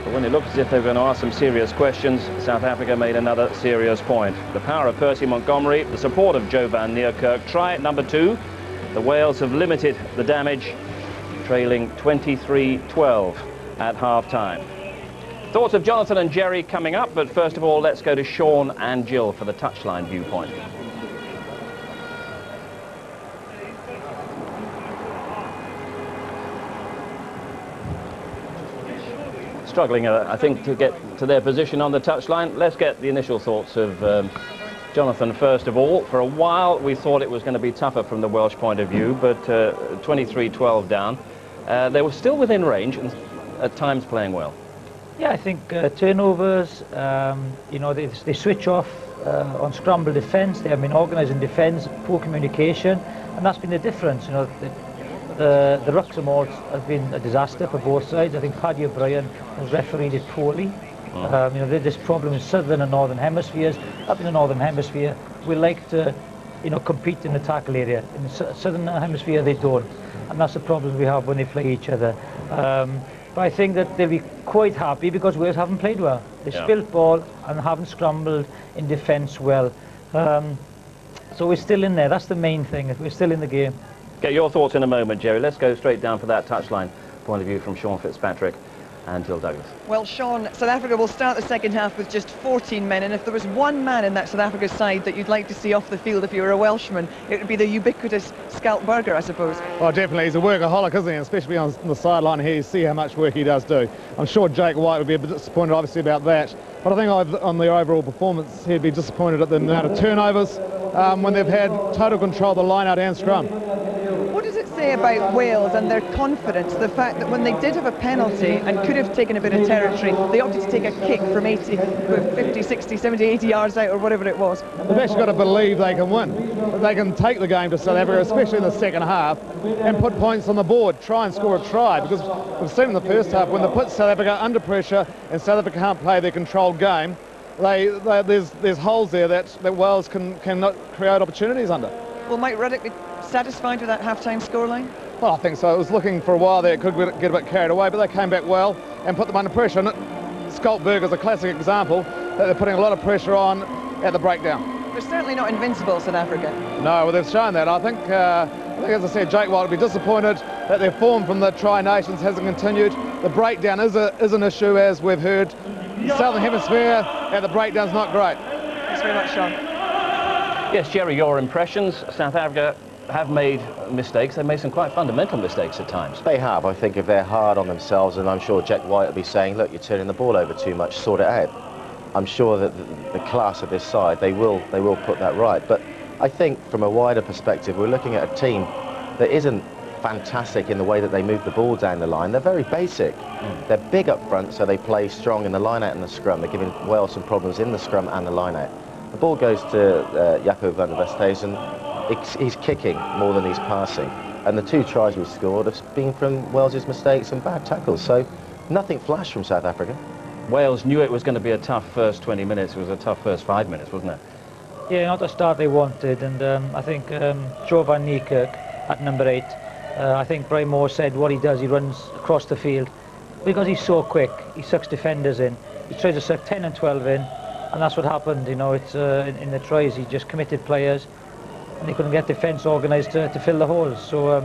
but when it looked as if they were going to ask some serious questions, South Africa made another serious point. The power of Percy Montgomery, the support of Joe Van Niekerk. Try at number 2. The Wales have limited the damage, trailing 23-12 at half-time. Thoughts of Jonathan and Jerry coming up, but first of all, let's go to Sean and Jill for the touchline viewpoint. Struggling, I think, to get to their position on the touchline. Let's get the initial thoughts of Jonathan first of all. For a while, we thought it was going to be tougher from the Welsh point of view, but 23-12 down. They were still within range and at times playing well. Yeah, I think turnovers, you know, they switch off unscrambled defence. They haven't been organised in defence, poor communication, and that's been the difference. You know, the Wrexham odds have been a disaster for both sides. I think Paddy O'Brien has refereed it poorly. You know, this problem in southern and northern hemispheres. Up in the northern hemisphere, we like to, you know, compete in the tackle area. In the southern hemisphere, they don't, and that's the problem we have when they play each other. But I think that they'll be quite happy because Wales haven't played well. They spilt ball and haven't scrambled in defence well. So we're still in there. That's the main thing. We're still in the game. Get your thoughts in a moment, Jerry. Let's go straight down for that touchline point of view from Sean Fitzpatrick and Jill Douglas. Well, Sean, South Africa will start the second half with just 14 men, and if there was one man in that South Africa side that you'd like to see off the field if you were a Welshman, it would be the ubiquitous Schalk Burger, I suppose. Well, definitely. He's a workaholic, isn't he? Especially on the sideline here, you see how much work he does do. I'm sure Jake White would be a bit disappointed, obviously, about that. But I think on the overall performance, he'd be disappointed at the amount of turnovers when they've had total control of the line-out and scrum. What does it say about Wales and their confidence, the fact that when they did have a penalty and could have taken a bit of territory, they opted to take a kick from 50, 60, 70, 80 yards out or whatever it was? They've actually got to believe they can win. They can take the game to South Africa, especially in the second half, and put points on the board, try and score a try, because we've seen in the first half, when they put South Africa under pressure and South Africa can't play their controlled game, there's holes there that Wales cannot create opportunities under. Well, Mike Ruddock be satisfied with that half-time scoreline? Well, I think so. It was looking for a while there, it could get a bit carried away, but they came back well and put them under pressure. And Schalk Burger is a classic example that they're putting a lot of pressure on at the breakdown. They're certainly not invincible, South Africa. No, well, they've shown that. I think, as I said, Jake White will be disappointed that their form from the Tri-Nations hasn't continued. The breakdown is an issue, as we've heard. Southern Hemisphere, and the breakdown's not great. Thanks very much, Sean. Yes, Jerry, your impressions. South Africa have made mistakes. They've made some quite fundamental mistakes at times. They have. I think if they're hard on themselves, and I'm sure Jack White will be saying, look, you're turning the ball over too much, sort it out. I'm sure that the class of this side, they will put that right. But I think from a wider perspective, we're looking at a team that isn't fantastic in the way that they move the ball down the line. They're very basic. They're big up front, so they play strong in the line-out and the scrum. They're giving Wales some problems in the scrum and the line-out. The ball goes to Jaco van der Westhuizen. He's kicking more than he's passing. And the 2 tries we've scored have been from Wales's mistakes and bad tackles. So nothing flash from South Africa. Wales knew it was going to be a tough first 20 minutes. It was a tough first 5 minutes, wasn't it? Yeah, not the start they wanted. And I think Joe van Niekerk at number 8, I think Brian Moore said what he does, he runs across the field. Because he's so quick, he sucks defenders in. He tries to suck 10 and 12 in. And that's what happened, you know, it's in the tries, he just committed players and they couldn't get defence organised to fill the holes. So,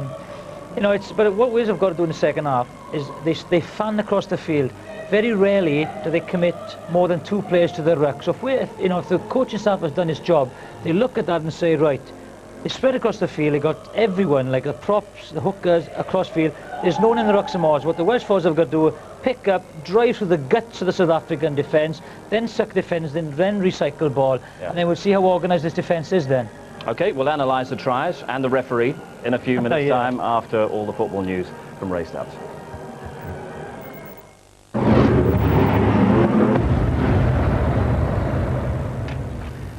you know, but what Wales have got to do in the second half is they fan across the field. Very rarely do they commit more than 2 players to the ruck. So if the coaching staff has done its job, they look at that and say, right, they spread across the field, they got everyone, like the props, the hookers, across field. There's no one in the rucks and mars. What the Welsh forwards have got to do, pick up, drive through the guts of the South African defence, then suck defence, then recycle ball, and then we'll see how organised this defence is then. OK, we'll analyse the tries and the referee in a few minutes' time after all the football news from Ray Stubbs.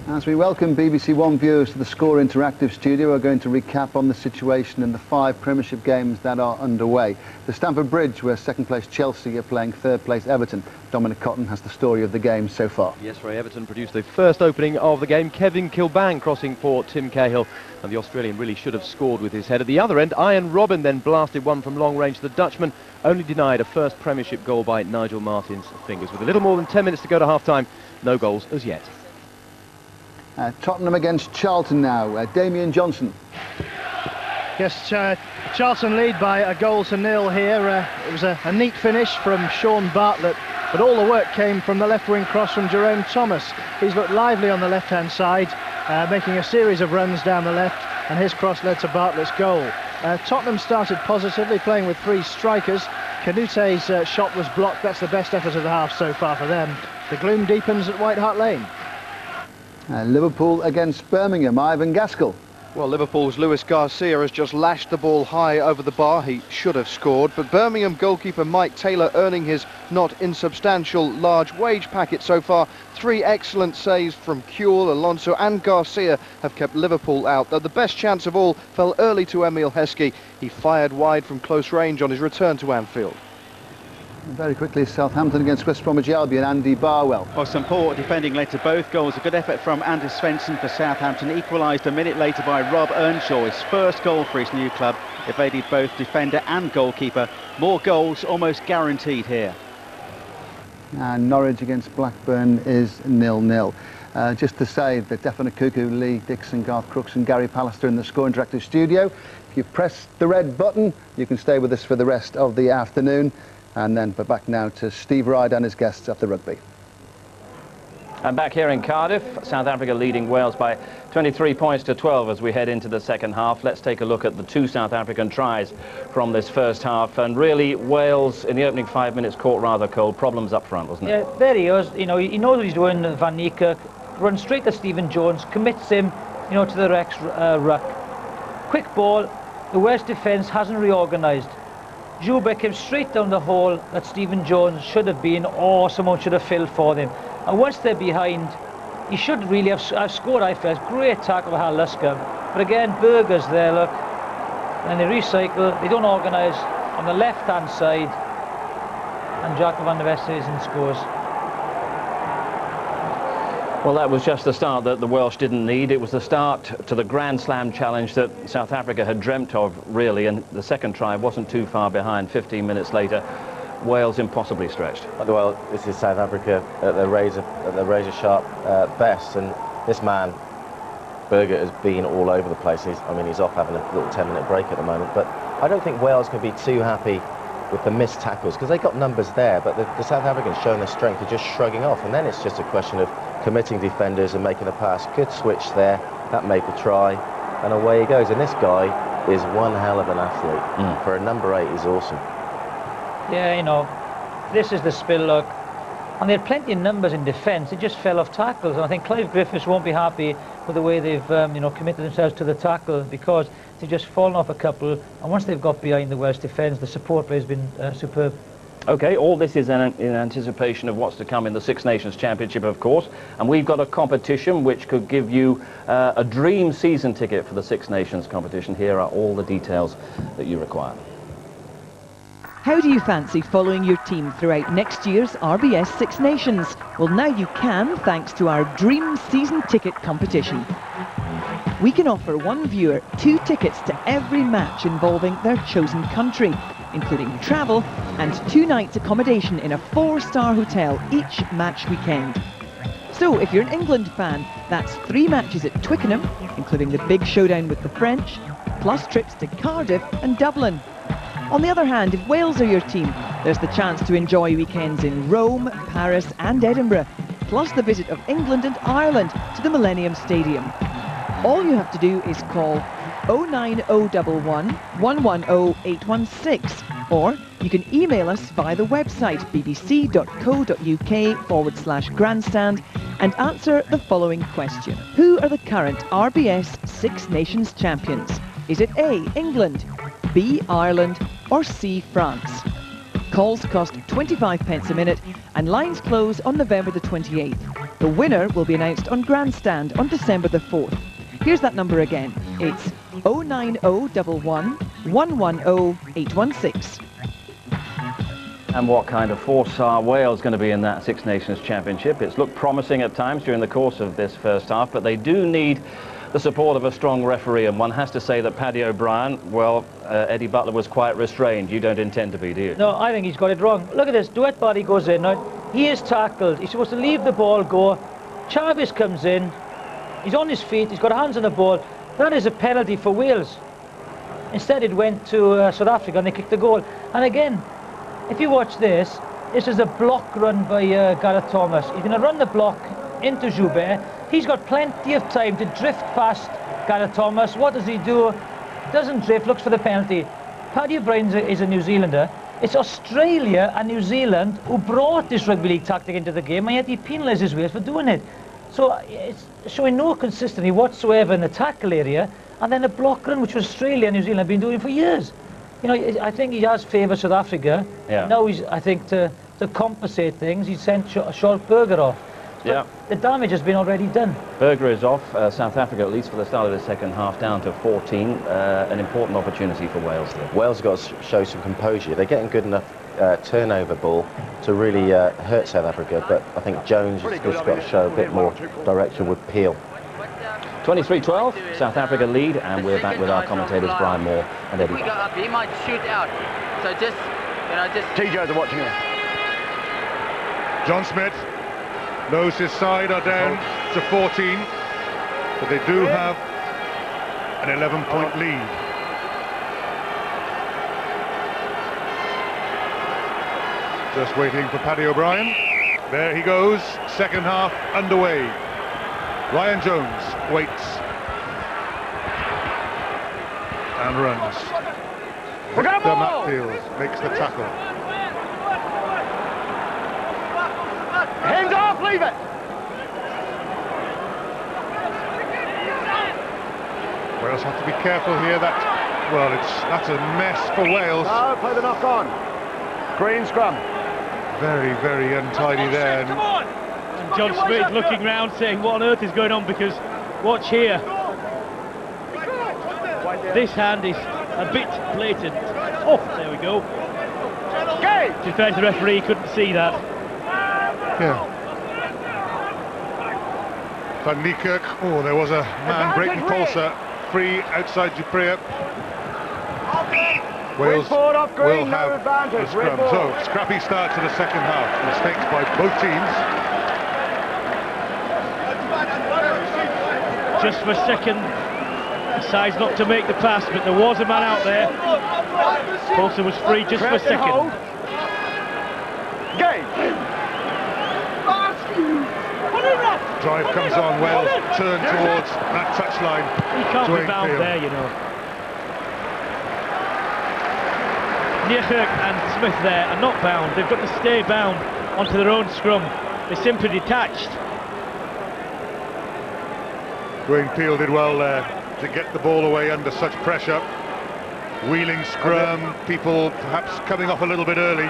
As we welcome BBC One viewers to the Score Interactive studio, we're going to recap on the situation in the 5 Premiership games that are underway. The Stamford Bridge, where second-place Chelsea are playing third-place Everton. Dominic Cotton has the story of the game so far. Yes, Ray, Everton produced the first opening of the game. Kevin Kilbane crossing for Tim Cahill, and the Australian really should have scored with his head. At the other end, Ian Robin then blasted one from long range. The Dutchman only denied a first Premiership goal by Nigel Martin's fingers. With a little more than 10 minutes to go to half-time, no goals as yet. Tottenham against Charlton now. Damien Johnson. Yes, Charlton lead by a goal to nil here. It was a neat finish from Sean Bartlett, but all the work came from the left wing cross from Jerome Thomas. He's looked lively on the left-hand side, making a series of runs down the left, and his cross led to Bartlett's goal. Tottenham started positively, playing with 3 strikers. Canute's shot was blocked. That's the best effort of the half so far for them. The gloom deepens at White Hart Lane. Liverpool against Birmingham. Ivan Gaskell. Well, Liverpool's Luis Garcia has just lashed the ball high over the bar. He should have scored, but Birmingham goalkeeper Mike Taylor earning his not insubstantial large wage packet so far. 3 excellent saves from Kuehl, Alonso and Garcia have kept Liverpool out, though the best chance of all fell early to Emile Heskey. He fired wide from close range on his return to Anfield. Very quickly, Southampton against West Bromwich Albion, Andy Barwell. Well, some poor defending led to both goals. A good effort from Anders Svensson for Southampton, equalised a minute later by Rob Earnshaw. His first goal for his new club, evaded both defender and goalkeeper. More goals almost guaranteed here. And Norwich against Blackburn is 0-0. Just to say that Stefan Akuku, Lee Dixon, Garth Crooks and Gary Pallister in the Score Interactive studio. If you press the red button, you can stay with us for the rest of the afternoon. And then we're back now to Steve Ryde and his guests at the rugby. And back here in Cardiff, South Africa leading Wales by 23 points to 12 as we head into the second half. Let's take a look at the 2 South African tries from this first half. And really, Wales, in the opening 5 minutes, caught rather cold. Problems up front, wasn't it? Yeah, there he is. You know, he knows what he's doing, Van Niekerk. Runs straight to Stephen Jones, commits him, you know, to the Rex ruck. Quick ball, the West defence hasn't reorganised. Joubert came straight down the hole that Stephen Jones should have been, or someone should have filled for them. And once they're behind, he should really have scored, I felt. Great tackle by Hal Lusker. But again, Berger's there, look. And they recycle, they don't organise on the left-hand side. And Jacob van der Westhuizen scores. Well, that was just the start that the Welsh didn't need. It was the start to the Grand Slam challenge that South Africa had dreamt of, really, and the second try wasn't too far behind. 15 minutes later, Wales impossibly stretched. Well, this is South Africa at their razor sharp best, and this man, Berger, has been all over the place. He's off having a little 10-minute break at the moment, but I don't think Wales can be too happy with the missed tackles, because they got numbers there, but the South Africans showing their strength are just shrugging off, and then it's just a question of committing defenders and making a pass. Good switch there, that made the try, and away he goes. And this guy is one hell of an athlete. For a number 8, he's awesome. Yeah, you know, this is the spill, look. And they had plenty of numbers in defence, they just fell off tackles. And I think Clive Griffiths won't be happy with the way they've you know, committed themselves to the tackle, because they've just fallen off a couple, and once they've got behind the Welsh defence, the support play has been superb. OK, all this is in anticipation of what's to come in the Six Nations Championship, of course, and we've got a competition which could give you a dream season ticket for the Six Nations competition. Here are all the details that you require. How do you fancy following your team throughout next year's RBS Six Nations? Well, now you can, thanks to our Dream Season Ticket competition. We can offer one viewer 2 tickets to every match involving their chosen country, including travel and 2 nights accommodation in a 4-star hotel each match weekend. So if you're an England fan, that's 3 matches at Twickenham, including the big showdown with the French, plus trips to Cardiff and Dublin. On the other hand, if Wales are your team, there's the chance to enjoy weekends in Rome, Paris and Edinburgh, plus the visit of England and Ireland to the Millennium Stadium. All you have to do is call 09011 110 816, or you can email us via the website bbc.co.uk/grandstand and answer the following question. Who are the current RBS Six Nations champions? Is it A, England, B, Ireland, or C, France? Calls cost 25 pence a minute and lines close on November the 28th. The winner will be announced on Grandstand on December the 4th. Here's that number again. It's 09011 110 816. And what kind of force are Wales going to be in that Six Nations Championship? It's looked promising at times during the course of this first half, but they do need the support of a strong referee, and one has to say that Paddy O'Brien, well, Eddie Butler was quite restrained. You don't intend to be, do you? No, I think he's got it wrong. Look at this, Duet Body goes in. Now, he is tackled. He's supposed to leave the ball go. Chavez comes in. He's on his feet. He's got hands on the ball. That is a penalty for Wales. Instead, it went to South Africa and they kicked the goal. And again, if you watch this, this is a block run by Gareth Thomas. He's going to run the block into Joubert. He's got plenty of time to drift past Gareth Thomas. What does he do? Doesn't drift, looks for the penalty. Paddy O'Brien is a New Zealander. It's Australia and New Zealand who brought this rugby league tactic into the game, and yet he penalises Wales for doing it. So it's showing no consistency whatsoever in the tackle area, And then a block run, which Australia and New Zealand have been doing for years. You know, I think he has favoured South Africa. Yeah. Now he's, I think, to compensate things, he's sent Short Berger off. But yeah. The damage has been already done. Berger is off. South Africa, at least for the start of the second half, down to 14. An important opportunity for Wales here. Wales have got to show some composure. They're getting good enough turnover ball to really hurt South Africa, but I think Jones has just got to show a bit more direction with Peel. 23-12, South Africa lead, and we're back with our commentators Brian Moore and Eddie. We go up, he might shoot out. So just, you know, just... TJs are watching it. John Smith knows his side are down to 14, but they do have an 11-point lead. Just waiting for Paddy O'Brien. There he goes, second half underway. Ryan Jones waits and runs. Victor Matfield makes the tackle. Hands off, leave it! Wales have to be careful here. That's a mess for Wales. No, play the knock on. Green scrum. Very, very untidy there. Come on! And John Smith looking round saying, what on earth is going on? Because watch here. This hand is a bit blatant. Oh, there we go. Defense referee couldn't see that. Yeah. Van Niekerk. Oh, there was a man breaking Polster. Free outside Duprea. Wales will have the scrum. So, scrappy start to the second half. Mistakes by both teams. Just for a second, decides not to make the pass, but there was a man out there. Polster was free just for a second. Drive comes on, Wales turn towards that touchline. He can't be bound there, you know. Niekerk and Smith there are not bound. They've got to stay bound onto their own scrum. They're simply detached. Dwayne Peel did well there to get the ball away under such pressure. Wheeling scrum, people perhaps coming off a little bit early.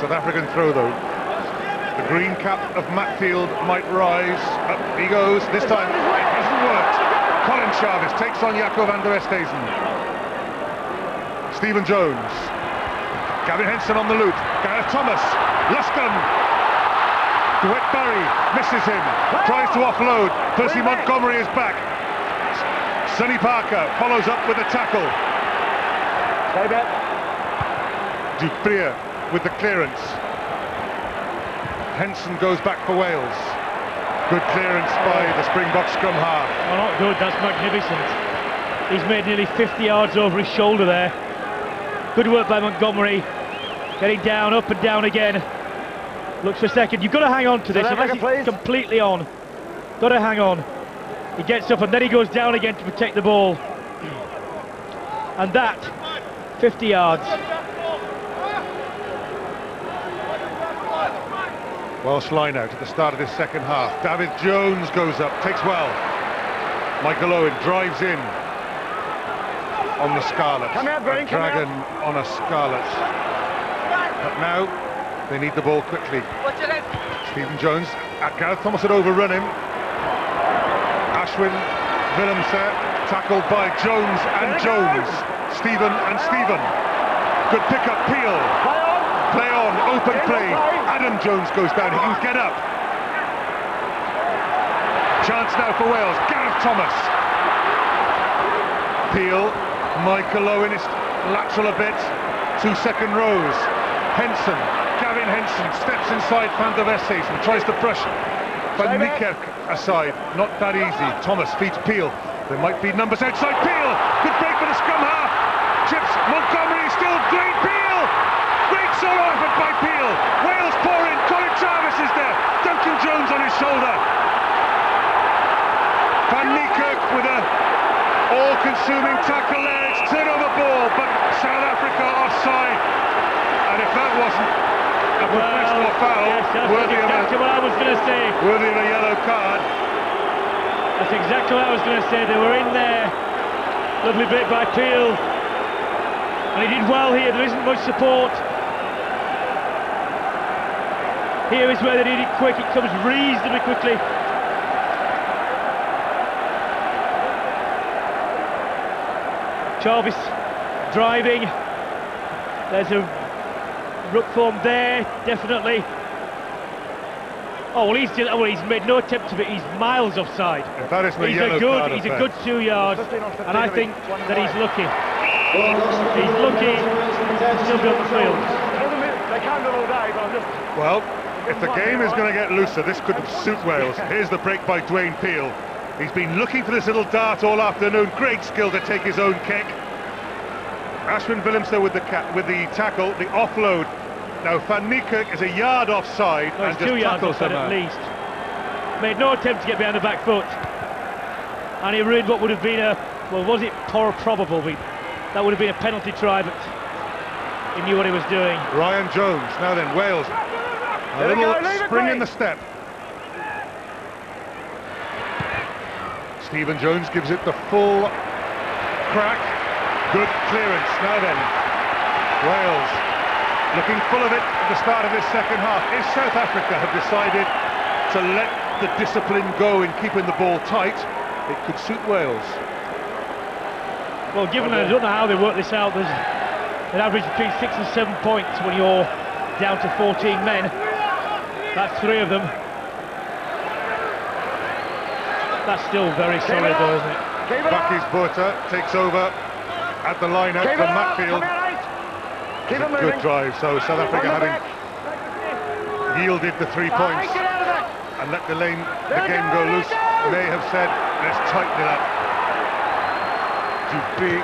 South African throw though. The green cap of Matfield might rise. Up he goes. This time it hasn't worked. Colin Jarvis takes on Jaco van der Westhuizen. Stephen Jones. Gavin Henson on the loop. Gareth Thomas. Luscombe. DeWitt Barry misses him. Tries to offload. Percy Montgomery is back. Sonny Parker follows up with a tackle. Duprea with the clearance. Henson goes back for Wales. Good clearance by the Springbok scrum half. Oh, not good, that's magnificent. He's made nearly 50 yards over his shoulder there. Good work by Montgomery. Getting down, up and down again. Looks for a second. You've got to hang on to this, unless he's completely on. Got to hang on. He gets up and then he goes down again to protect the ball. And that, 50 yards. Welsh line out at the start of this second half. David Jones goes up, takes well. Michael Owen drives in on the Scarlet. A dragon on a Scarlet. But now they need the ball quickly. Stephen Jones, Gareth Thomas had overrun him. Ashwin Willemse tackled by Jones and Jones. Stephen and Stephen. Good pick up, Peel. Play on, open play. Adam Jones goes down, he can get up. Chance now for Wales, Gareth Thomas. Peel, Michael Owen is lateral a bit. 2 second rows. Henson, Gavin Henson steps inside Van der Westhuizen, tries to brush Van Niekerk aside. Not that easy. Thomas feeds Peel. There might be numbers outside. Peel, good break for the scrum half. Chips, Montgomery still great. Peel! Great solo effort by Peel. Wales pour in. Colin Jarvis is there. Duncan Jones on his shoulder. Van Niekerk with a all-consuming tackle there. It's turnover ball, but South Africa offside. And if that wasn't a professional foul, yes, worthy of what I was going to say. Worthy of a yellow card. That's exactly what I was going to say. They were in there. Lovely bit by Peel. And he did well here. There isn't much support. Here is where they need it quick. It comes reasonably quickly. Jarvis driving. There's a ruck form there, definitely. Oh, well, he's made no attempt to it. He's miles offside. If that isn't He's a good 2 yards, and I think that he's lucky. He's lucky to still be on the field. Well, if the game is going to get looser, this could suit Wales. Here's the break by Dwayne Peel. He's been looking for this little dart all afternoon. Great skill to take his own kick. Ashwin Willemse with the tackle, the offload. Now Van Niekerk is a yard offside and just 2 yards tackles offside him at out. least. Made no attempt to get behind the back foot. And he ruined what would have been a, well, was it probable? That would have been a penalty try, but he knew what he was doing. Ryan Jones, now then, Wales. A little spring in the step. Stephen Jones gives it the full crack. Good clearance. Now then, Wales looking full of it at the start of this second half. If South Africa have decided to let the discipline go in keeping the ball tight, it could suit Wales. Well, given that I don't know how they work this out, there's an average between 6 and 7 points when you're down to 14 men. That's 3 of them. That's still very solid though, isn't it? Bakis Botha takes over at the line out from Matfield. It's a good drive, so South Africa having yielded the 3 points and let the game go loose, may have said, let's tighten it up. Dupree,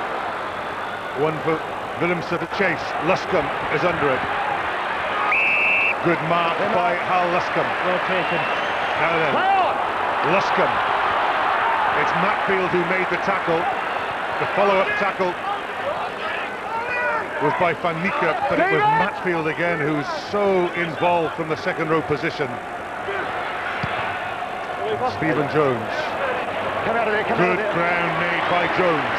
one for Willemse to chase. Luscombe is under it. Good mark by Hal Luscombe. Well taken. Now then, Luscombe. It's Matfield who made the tackle. The follow-up tackle was by Van Niekerk, but it was Matfield again who's so involved from the second row position. Stephen Jones. Good ground made by Jones.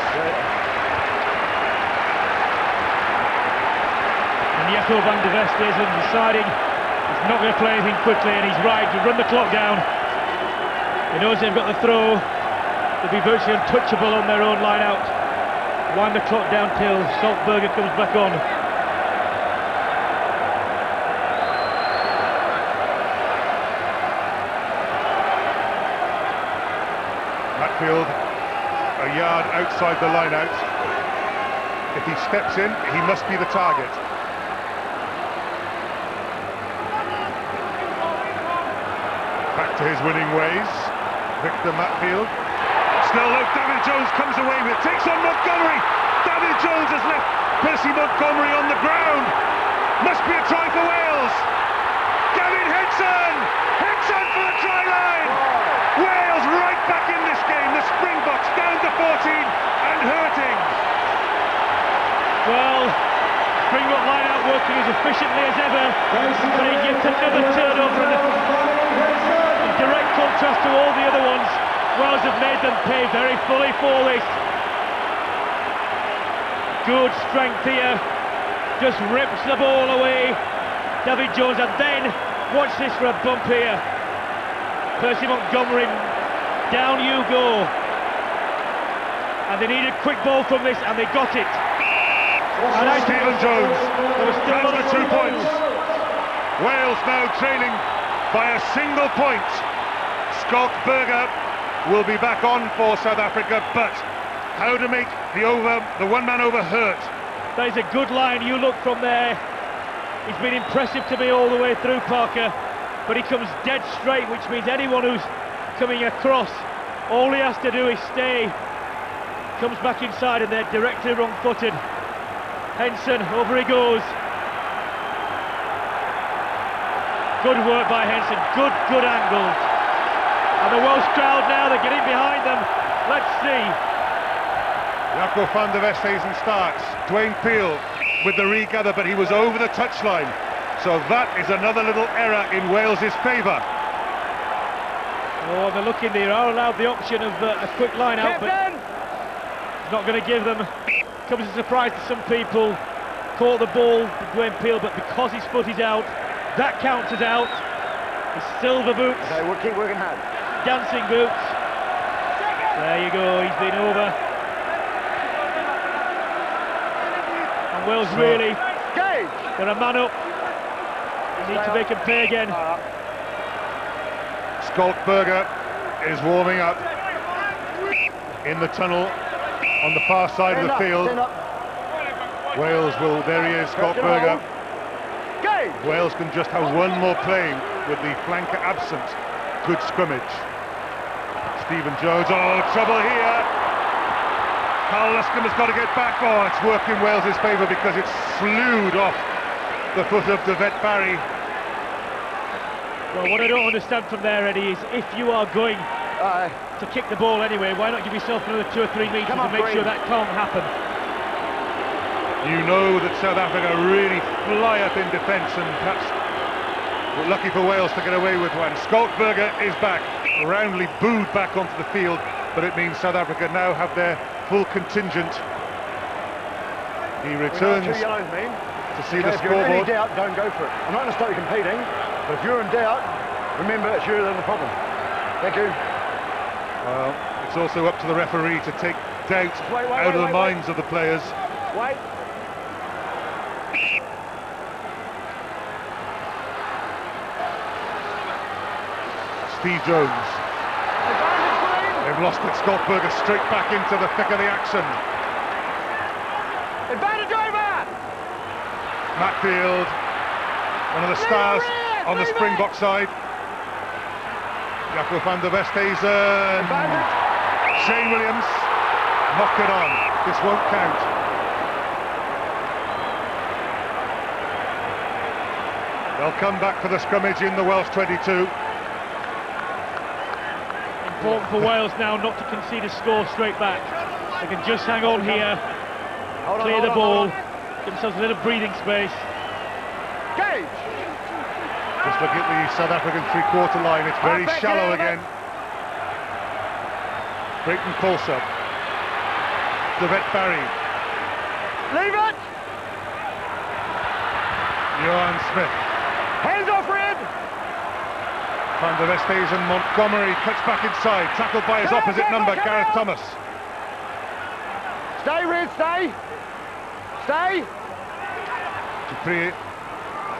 And Jaco van der Vest is deciding he's not going to play anything quickly, and he's right to run the clock down. He knows they've got the throw. They'll be virtually untouchable on their own line out. Wind the clock down till Saltberger comes back on. Matfield a yard outside the line out. If he steps in, he must be the target. Back to his winning ways. Victor Matfield. Snell low, David Jones comes away with it, takes on Montgomery. David Jones has left Percy Montgomery on the ground. Must be a try for Wales. Gavin Henson! Henson for the try line! Wales right back in this game. The Springboks down to 14 and hurting. Well, Springbok line out working as efficiently as ever, but he gets another turnover in direct contrast to all the other ones. Wales have made them pay very fully for this. Good strength here, just rips the ball away. David Jones, and then watch this for a bump here. Percy Montgomery, down you go. And they needed a quick ball from this, and they got it. And Stephen Jones has the 2 points. Wales now trailing by a single point. Skalkberger will be back on for South Africa, but how to make the one-man over hurt. That is a good line. You look from there. He's been impressive to me all the way through, Parker, but he comes dead straight, which means anyone who's coming across, all he has to do is stay. Comes back inside and they're directly wrong-footed. Henson, over he goes. Good work by Henson, good angles. And the Welsh crowd now, they're getting behind them. Let's see. Jaco van der Westhuizen starts. Dwayne Peel with the regather, but he was over the touchline. So that is another little error in Wales's favour. Oh, they're looking, they are allowed the option of a quick line out, but he's not going to give them. Comes as a surprise to some people. Caught the ball, Dwayne Peel, but because his foot is out, that counts as out. His silver boots. Okay, we'll keep working hard. Dancing boots. There you go, he's been over. And Wales really, they're a man up. They need to make him pay again. Skolkberger is warming up in the tunnel on the far side of the field. Wales will, there he is, Skolkberger. Wales can just have one more playing with the flanker absent. Good scrimmage. Stephen Jones, oh, trouble here. Carl Luscombe has got to get back. Oh, it's worked in Wales' favour because it's slewed off the foot of Davet Barry. Well, what I don't understand from there, Eddie, is if you are going to kick the ball anyway, why not give yourself another 2 or 3 metres to make sure that can't happen? You know that South Africa really fly up in defence, and perhaps we're lucky for Wales to get away with one. Skolkberger is back, roundly booed back onto the field, but it means South Africa now have their full contingent. He returns to see the scoreboard. If you're in any doubt, don't go for it. I'm not going to stop you competing, but if you're in doubt, remember it's you that are the problem. Thank you. Well, it's also up to the referee to take doubt out of the minds of the players. Wait. Steve Jones. They've lost it. Skolkberger straight back into the thick of the action. Advantage over! Matfield, one of the stars on the Springbok side. Jaco van der Westhuizen. Shane Williams. Knock it on. This won't count. They'll come back for the scrummage in the Welsh 22. Important for Wales now not to concede a score straight back. They can just hang on here, clear the ball, give themselves a little breathing space. Just looking at the South African three-quarter line, it's very shallow again. Brayton Coulson. Davet Barry. Leave it! Johan Smith. Hands off Red! Van der Westhuizen, Montgomery cuts back inside, tackled by his opposite number, Gareth Thomas. Stay, Red, stay! Stay! Dupree,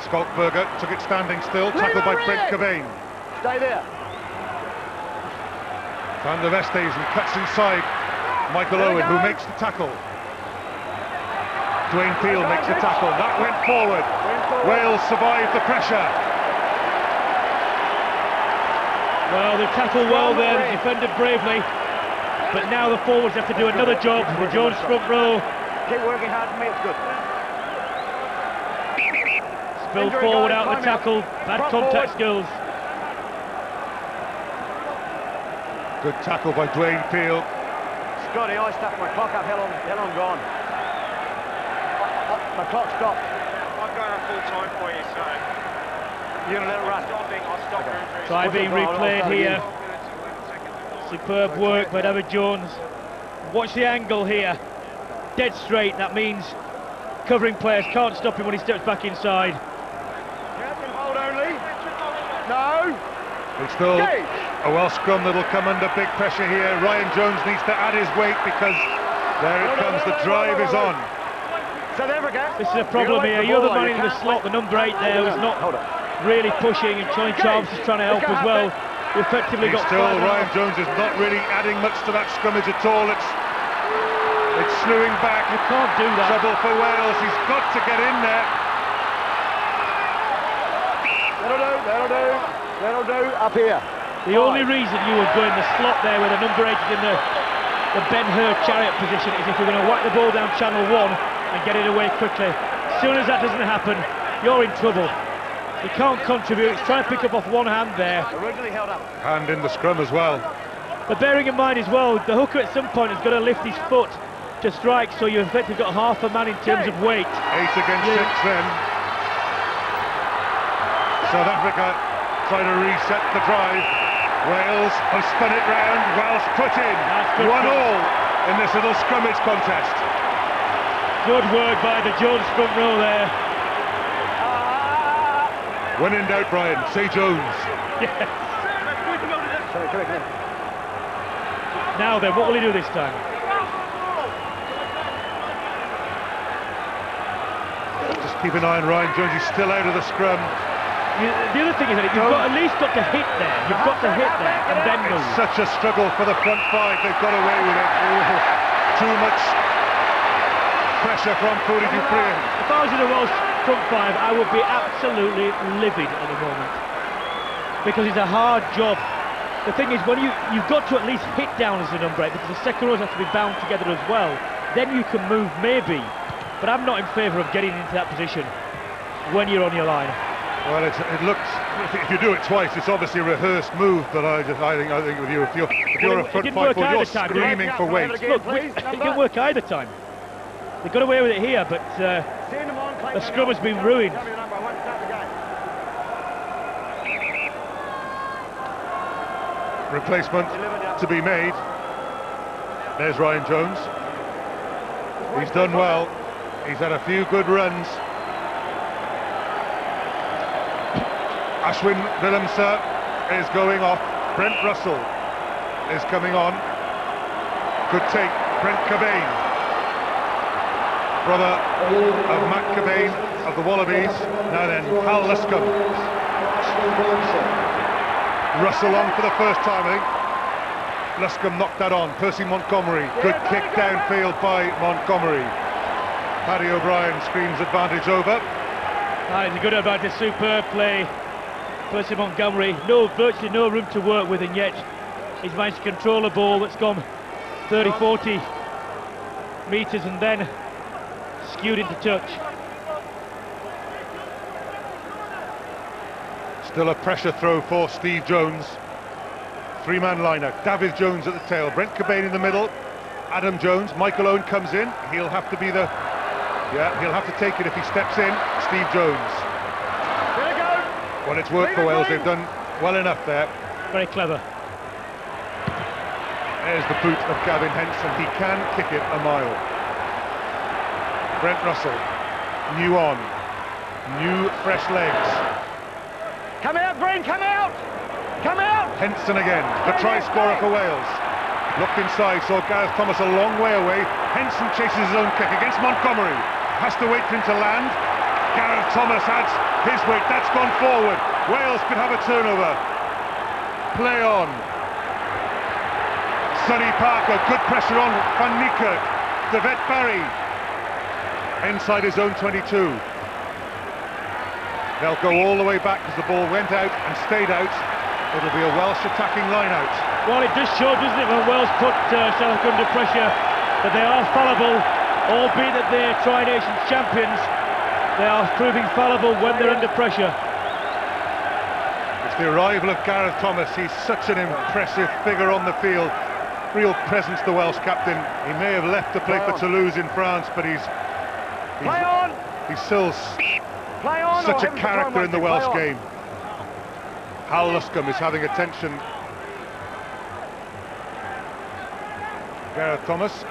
Skolkberger took it standing still, tackled by Brent Cavane. Stay there. Van der Westhuizen cuts inside, Michael Owen, who makes the tackle. Dwayne Peel makes the tackle, that went forward. Wales survived the pressure. Well, they tackled well there, they defended bravely, but now the forwards have to do another job. The Jones front row. Keep working hard for me, it's good. Spilled forward out the tackle, bad contact skills. Good tackle by Dwayne Peel. Scotty, I stuck my clock up, how long gone? My clock stopped. I'm going on full time for you, so... You're going to let it run? I'll stop it. Try being replayed here. Superb work by David Jones. Watch the angle here. Dead straight, that means covering players can't stop him when he steps back inside. Hold only. No. It's still a Welsh scrum that'll come under big pressure here. Ryan Jones needs to add his weight because there it comes, the drive is on. South Africa. This is a problem here. You're the man in the slot, the number 8 there was not really pushing, and Johnny Charles is trying to help as well. He effectively got still, Ryan Jones is not really adding much to that scrummage at all. It's slewing back. You can't do that. Trouble for Wales. He's got to get in there. That'll do. Up here. The only reason you would go in the slot there with the number 8 in the Ben Hur chariot position is if you're going to whack the ball down channel 1 and get it away quickly. As soon as that doesn't happen, you're in trouble. He can't contribute. He's trying to pick up off one hand there. Originally held up. Hand in the scrum as well. But bearing in mind as well, the hooker at some point has got to lift his foot to strike, so you've effectively got half a man in terms of weight. 8 against 6 then. South Africa trying to reset the drive. Wales have spun it round. Welsh put in. 1-1 in this little scrummage contest. Good work by the Jones front row there. When in doubt, Brian, say Jones. Yes. Now then, what will he do this time? Just keep an eye on Ryan Jones. He's still out of the scrum. The other thing is that you've got at least got to hit there. You've got to hit there and then move. It's such a struggle for the front five. They've got away with it. Too much pressure from Cody Dupree. If I was in the Welsh front five, I would be absolutely livid at the moment, because it's a hard job. The thing is, when you've got to at least hit down as a number 8, because the second rows have to be bound together as well. Then you can move, maybe. But I'm not in favour of getting into that position when you're on your line. Well, it looks, if you do it twice, it's obviously a rehearsed move. But I think with you, if you're a front five, you're screaming for weight. Look, it didn't work either time. They got away with it here, but the scrum has been ruined. Replacement to be made. There's Ryan Jones. He's done well. He's had a few good runs. Ashwin Willemse is going off. Brent Russell is coming on. Good take, Brent Cobain. Brother of Matt Cobain of the Wallabies. Now then, Hal Luscombe. Russell on for the first time, I think. Luscombe knocked that on. Percy Montgomery. Good kick downfield by Montgomery. Paddy O'Brien screams advantage over. It's a good advantage, superb play. Percy Montgomery, virtually no room to work with, and yet he's managed to control a ball that's gone 30-40 metres and then skewed into touch. Still a pressure throw for Steve Jones. Three-man lineup. David Jones at the tail. Brent Cobain in the middle. Adam Jones. Michael Owen comes in. He'll have to be the... Yeah, he'll have to take it if he steps in. Steve Jones. Well, it's worked for Wales. They've done well enough there. Very clever. There's the boot of Gavin Henson. He can kick it a mile. Brent Russell. New on. New fresh legs. Come out, Brent, come out! Come out! Henson again, the try scorer for Wales. Looked inside, saw Gareth Thomas a long way away. Henson chases his own kick against Montgomery. Has to wait for him to land. Gareth Thomas adds his weight. That's gone forward. Wales could have a turnover. Play on. Sonny Parker, good pressure on Van Niekerk. Devet Barry inside his own 22. They'll go all the way back because the ball went out and stayed out. It'll be a Welsh attacking line out. Well, it does show, doesn't it, when Wales put South Africa under pressure, that they are fallible, albeit that they're Tri-Nations champions. They are proving fallible when they're under pressure. It's the arrival of Gareth Thomas. He's such an impressive figure on the field. Real presence, the Welsh captain. He may have left to play for Toulouse in France, but he's still such a character in the Welsh game. Hal Luscombe is having attention. Gareth Thomas.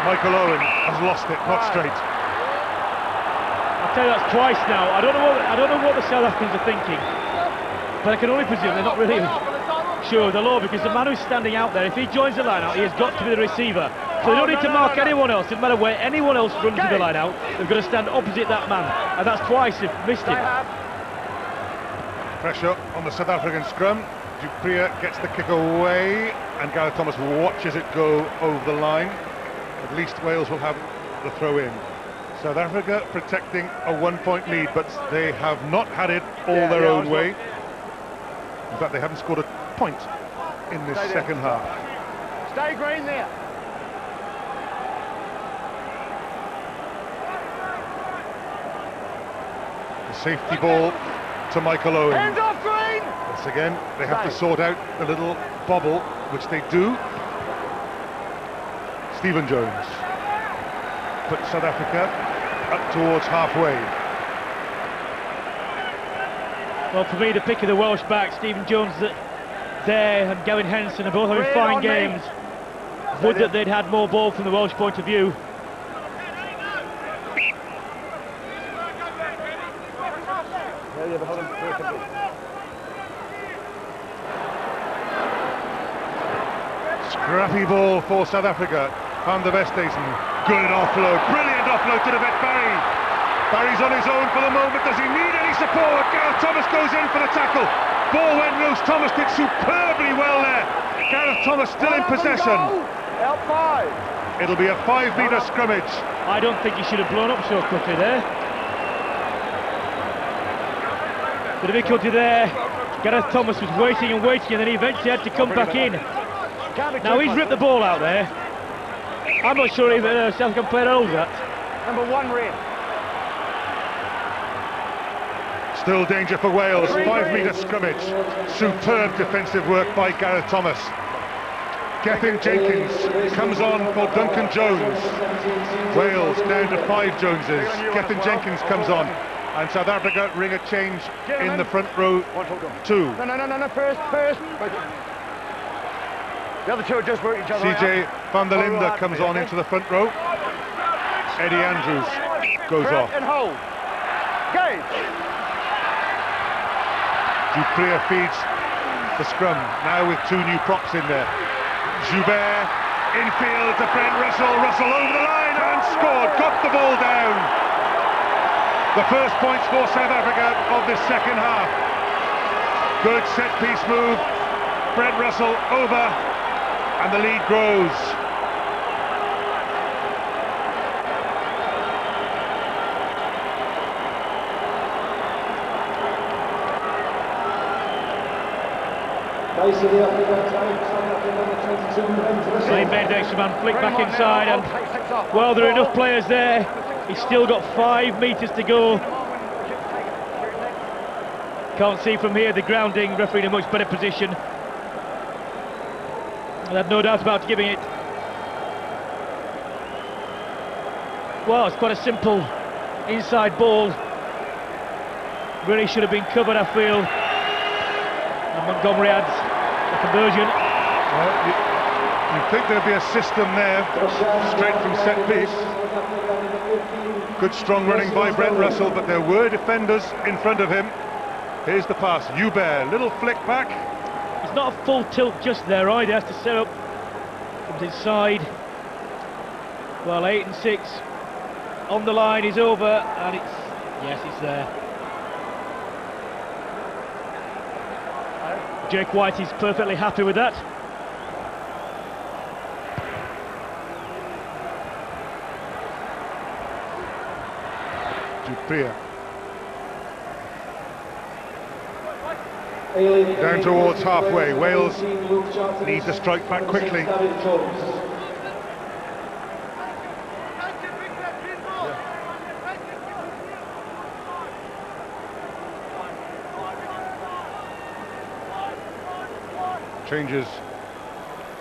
Michael Owen has lost it, not straight. I'll tell you that's twice now. I don't know what the South Africans are thinking, but I can only presume they're not really sure of the law, because the man who's standing out there, if he joins the line out, he has got to be the receiver. So they don't need to mark anyone else. It doesn't matter where anyone else runs to the line out, they've got to stand opposite that man, and that's twice they've missed him. Pressure on the South African scrum. Dupree gets the kick away, and Gareth Thomas watches it go over the line. At least Wales will have the throw in. South Africa protecting a 1-point lead, but they have not had it all their own way. In fact, they haven't scored a point in this second half. Stay green there. The safety ball to Michael Owen. Hands off green! Once again, they have to sort out the little bobble, which they do. Stephen Jones put South Africa up towards halfway. Well, for me, the pick of the Welsh back, Stephen Jones there and Gavin Henson are both having fine games. Would that they'd had more ball from the Welsh point of view. Scrappy ball for South Africa. Van der Westhuizen, good offload, brilliant offload to the vet Barry. Barry's on his own for the moment. Does he need any support? Gareth Thomas goes in for the tackle. Ball went loose. Thomas did superbly well there. Gareth Thomas still in possession. It'll be a 5-metre scrimmage. I don't think he should have blown up so quickly there. The difficulty there, Gareth Thomas was waiting and waiting, and then he eventually had to come back in. Now he's ripped the ball out there. I'm not sure if South African player holds that. Number 1, Red. Still danger for Wales, 5-metre scrimmage. Superb defensive work by Gareth Thomas. Gethin Jenkins comes on for Duncan Jones. Wales down to 5 Joneses. Gethin Jenkins comes on. And South Africa ring a change in the front row. 2. No, first. The other two just work each other CJ van der Linde comes on into the front row. Eddie Andrews goes off. And hold. Gage. Dupree feeds the scrum, now with 2 new props in there. Joubert, infield to Brent Russell, Russell over the line and scored, got the ball down. The first points for South Africa of this second half. Good set-piece move, Brent Russell over, and the lead grows. Same bend extra man, flick back inside, and well, there are enough players there. He's still got 5 metres to go. Can't see from here the grounding, referee in a much better position. I have no doubt about giving it. Well, it's quite a simple inside ball. Really should have been covered, I feel. And Montgomery adds the conversion. Well, you'd think there'd be a system there, straight from set piece. Good strong running by Brent Russell, but there were defenders in front of him. Here's the pass, Joubert, little flick back. It's not a full tilt just there either, he has to set up. Comes inside. Well, 8 and 6 on the line is over, and yes, it's there. Jake White is perfectly happy with that. Dupree. Down towards halfway. Wales need to strike back quickly. Changes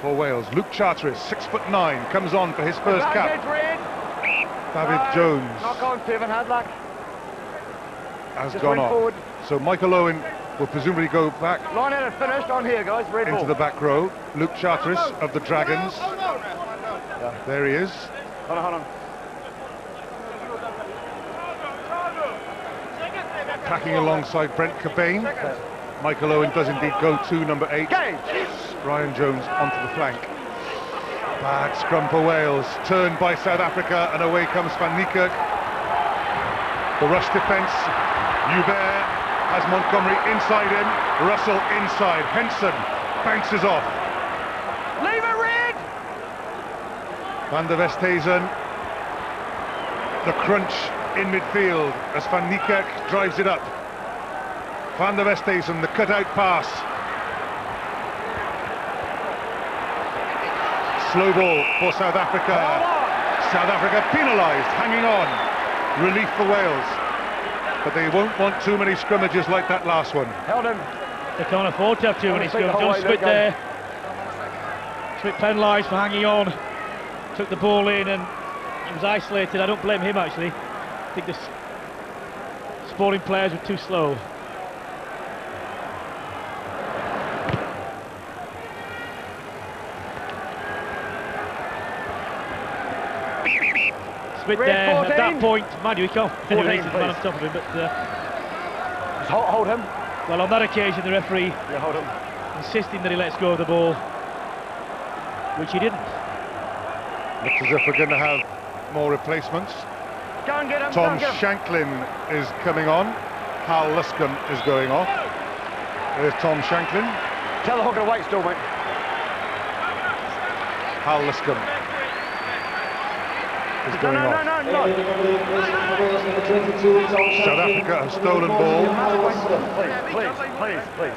for Wales. Luke Charteris, 6'9", comes on for his first cap. David Jones has gone off. So Michael Owen will presumably go back Line out and finished on here, guys. Red into ball. the back row. Luke Charteris of the Dragons. There he is. Hold on. Tracking alongside Brent Cobain. Michael Owen does indeed go to number 8. Ryan Jones onto the flank. Bad scrum for Wales. Turned by South Africa, and away comes Van Niekerk. The rush defence. Joubert has Montgomery inside him. Russell inside. Henson bounces off. Leave it, Red! Van der Westhuizen. The crunch in midfield as Van Niekerk drives it up. Van der Westhuizen, the cut-out pass. Slow ball for South Africa. South Africa penalised, hanging on. Relief for Wales. But they won't want too many scrimmages like that last one. Held him. They can't afford to have too many scrums. John Smith there. Smith penalised for hanging on. Took the ball in and he was isolated. I don't blame him actually. I think the sporting players were too slow. bit there at that point. Mind you, he can't release the man on top of him, but just hold him. Well, on that occasion, the referee hold him. insisting that he lets go of the ball, which he didn't. Looks as if we're going to have more replacements. Go and get him. Tom Shanklin is coming on. Hal Luscombe is going off. There's Tom Shanklin. Tell the hooker to wait still, mate. Hal Luscombe is going off. No. South Africa have stolen ball. Please.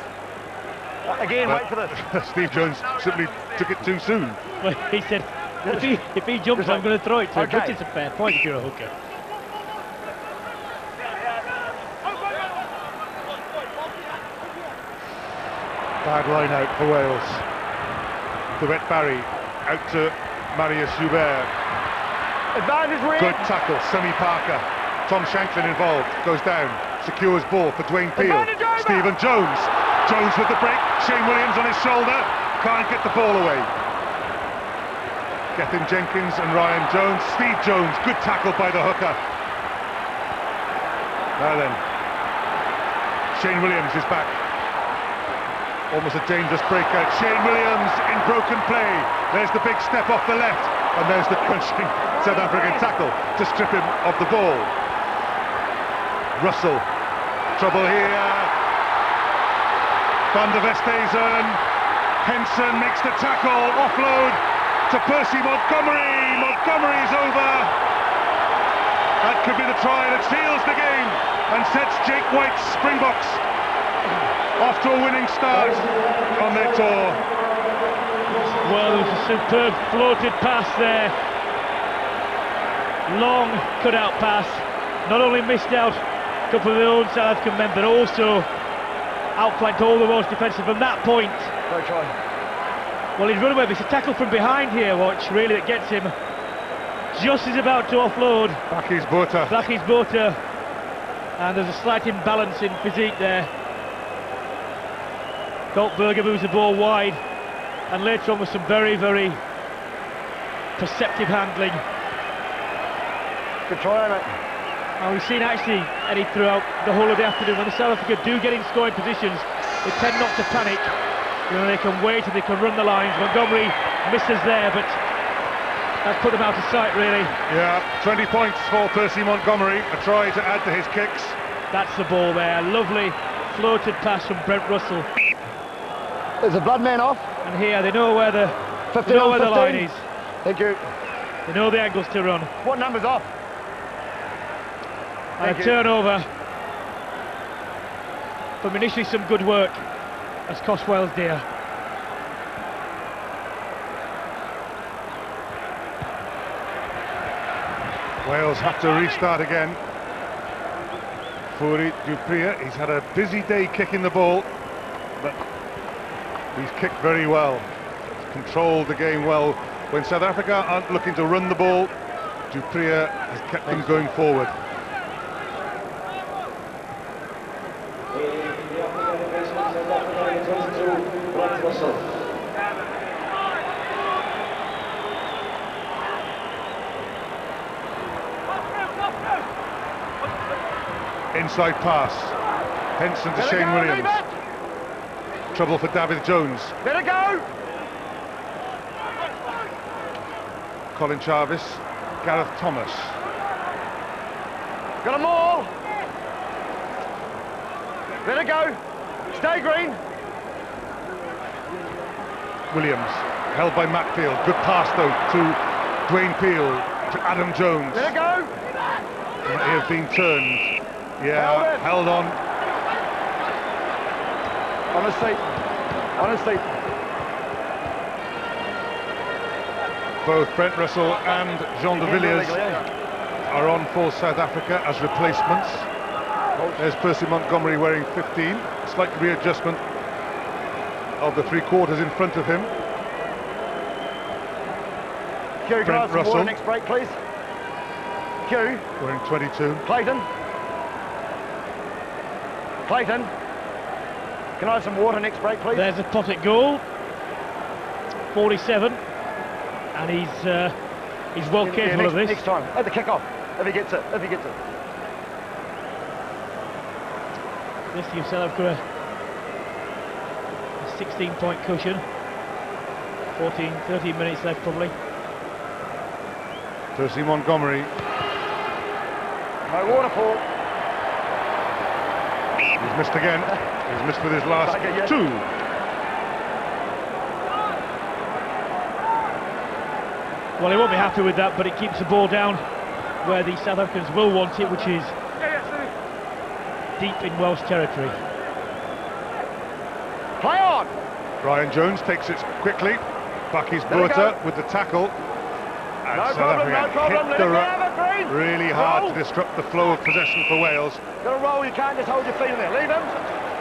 Again, wait for this. Steve Jones simply took it too soon. Well, he said, if he jumps, I'm going to throw it to him, which is a fair point if you're a hooker. Bad line out for Wales. Duet Barry out to Marius Joubert. Advantage win. Good tackle, Sonny Parker. Tom Shanklin involved, goes down, secures ball for Dwayne Peel. Stephen Jones. Jones with the break, Shane Williams on his shoulder, can't get the ball away. Gethin Jenkins and Ryan Jones. Steve Jones, good tackle by the hooker. Now then, Shane Williams is back. Almost a dangerous breakout. Shane Williams in broken play. There's the big step off the left, and there's the crunching South African tackle to strip him of the ball. Russell, trouble here. Van der Westhuizen. Henson makes the tackle, offload to Percy Montgomery. Montgomery's over. That could be the try that seals the game and sets Jake White's Springboks off to a winning start on their tour. Well, there was a superb floated pass there. Long cut-out pass. Not only missed out a couple of their own South African men, but also outflanked all the Welsh defensive from that point. Great try. Well, he's run away. It's a tackle from behind here, watch, really, that gets him. Just as about to offload. Bakis Botha. And there's a slight imbalance in physique there. Goldberger moves the ball wide, and later on with some very, very perceptive handling. Good try, mate. And we've seen actually, Eddie, throughout the whole of the afternoon, when the South Africa do get in scoring positions, they tend not to panic. You know, they can wait and they can run the lines. Montgomery misses there, but that's put them out of sight, really. Yeah, 20 points for Percy Montgomery, a try to add to his kicks. That's the ball there, lovely floated pass from Brent Russell. There's a blood man off. And here they know where the, 15 on 15. line is. Thank you. They know the angles to run. What number's off? And a turnover from initially some good work has cost Wales dear. Wales have to restart again. Fourie du Preez, he's had a busy day kicking the ball, but he's kicked very well. He's controlled the game well. When South Africa aren't looking to run the ball, du Preez has kept them going forward. Inside pass. Henson to Shane Williams. Trouble for David Jones. Let it go! Colin Jarvis. Gareth Thomas. Got them all! Let it go! Stay green! Williams. Held by Matt Peel. Good pass though to Dwayne Peel. To Adam Jones. Let it go! He has been turned. Yeah, held on. Honestly. Both Brent Russell and Jean de Villiers are on for South Africa as replacements. There's Percy Montgomery wearing 15. A slight readjustment of the three quarters in front of him. Brent Russell. Next break, please. Q. Wearing 22. Clayton, can I have some water next break, please? There's a pot at goal. 47. And he's He's well capable of this. Next time, at the kick-off, if he gets it. This gives South Africa a 16-point cushion. 13 minutes left probably. Percy Montgomery. No waterfall. He's missed again. He's missed with his last two. Well, he won't be happy with that, but it keeps the ball down where the South Africans will want it, which is deep in Welsh territory. Play on! Ryan Jones takes it quickly. Bucky's Burta with the tackle. And South Africa hit the really hard to disrupt the flow of possession for Wales. Got to roll, you can't just hold your feet in there. Leave him.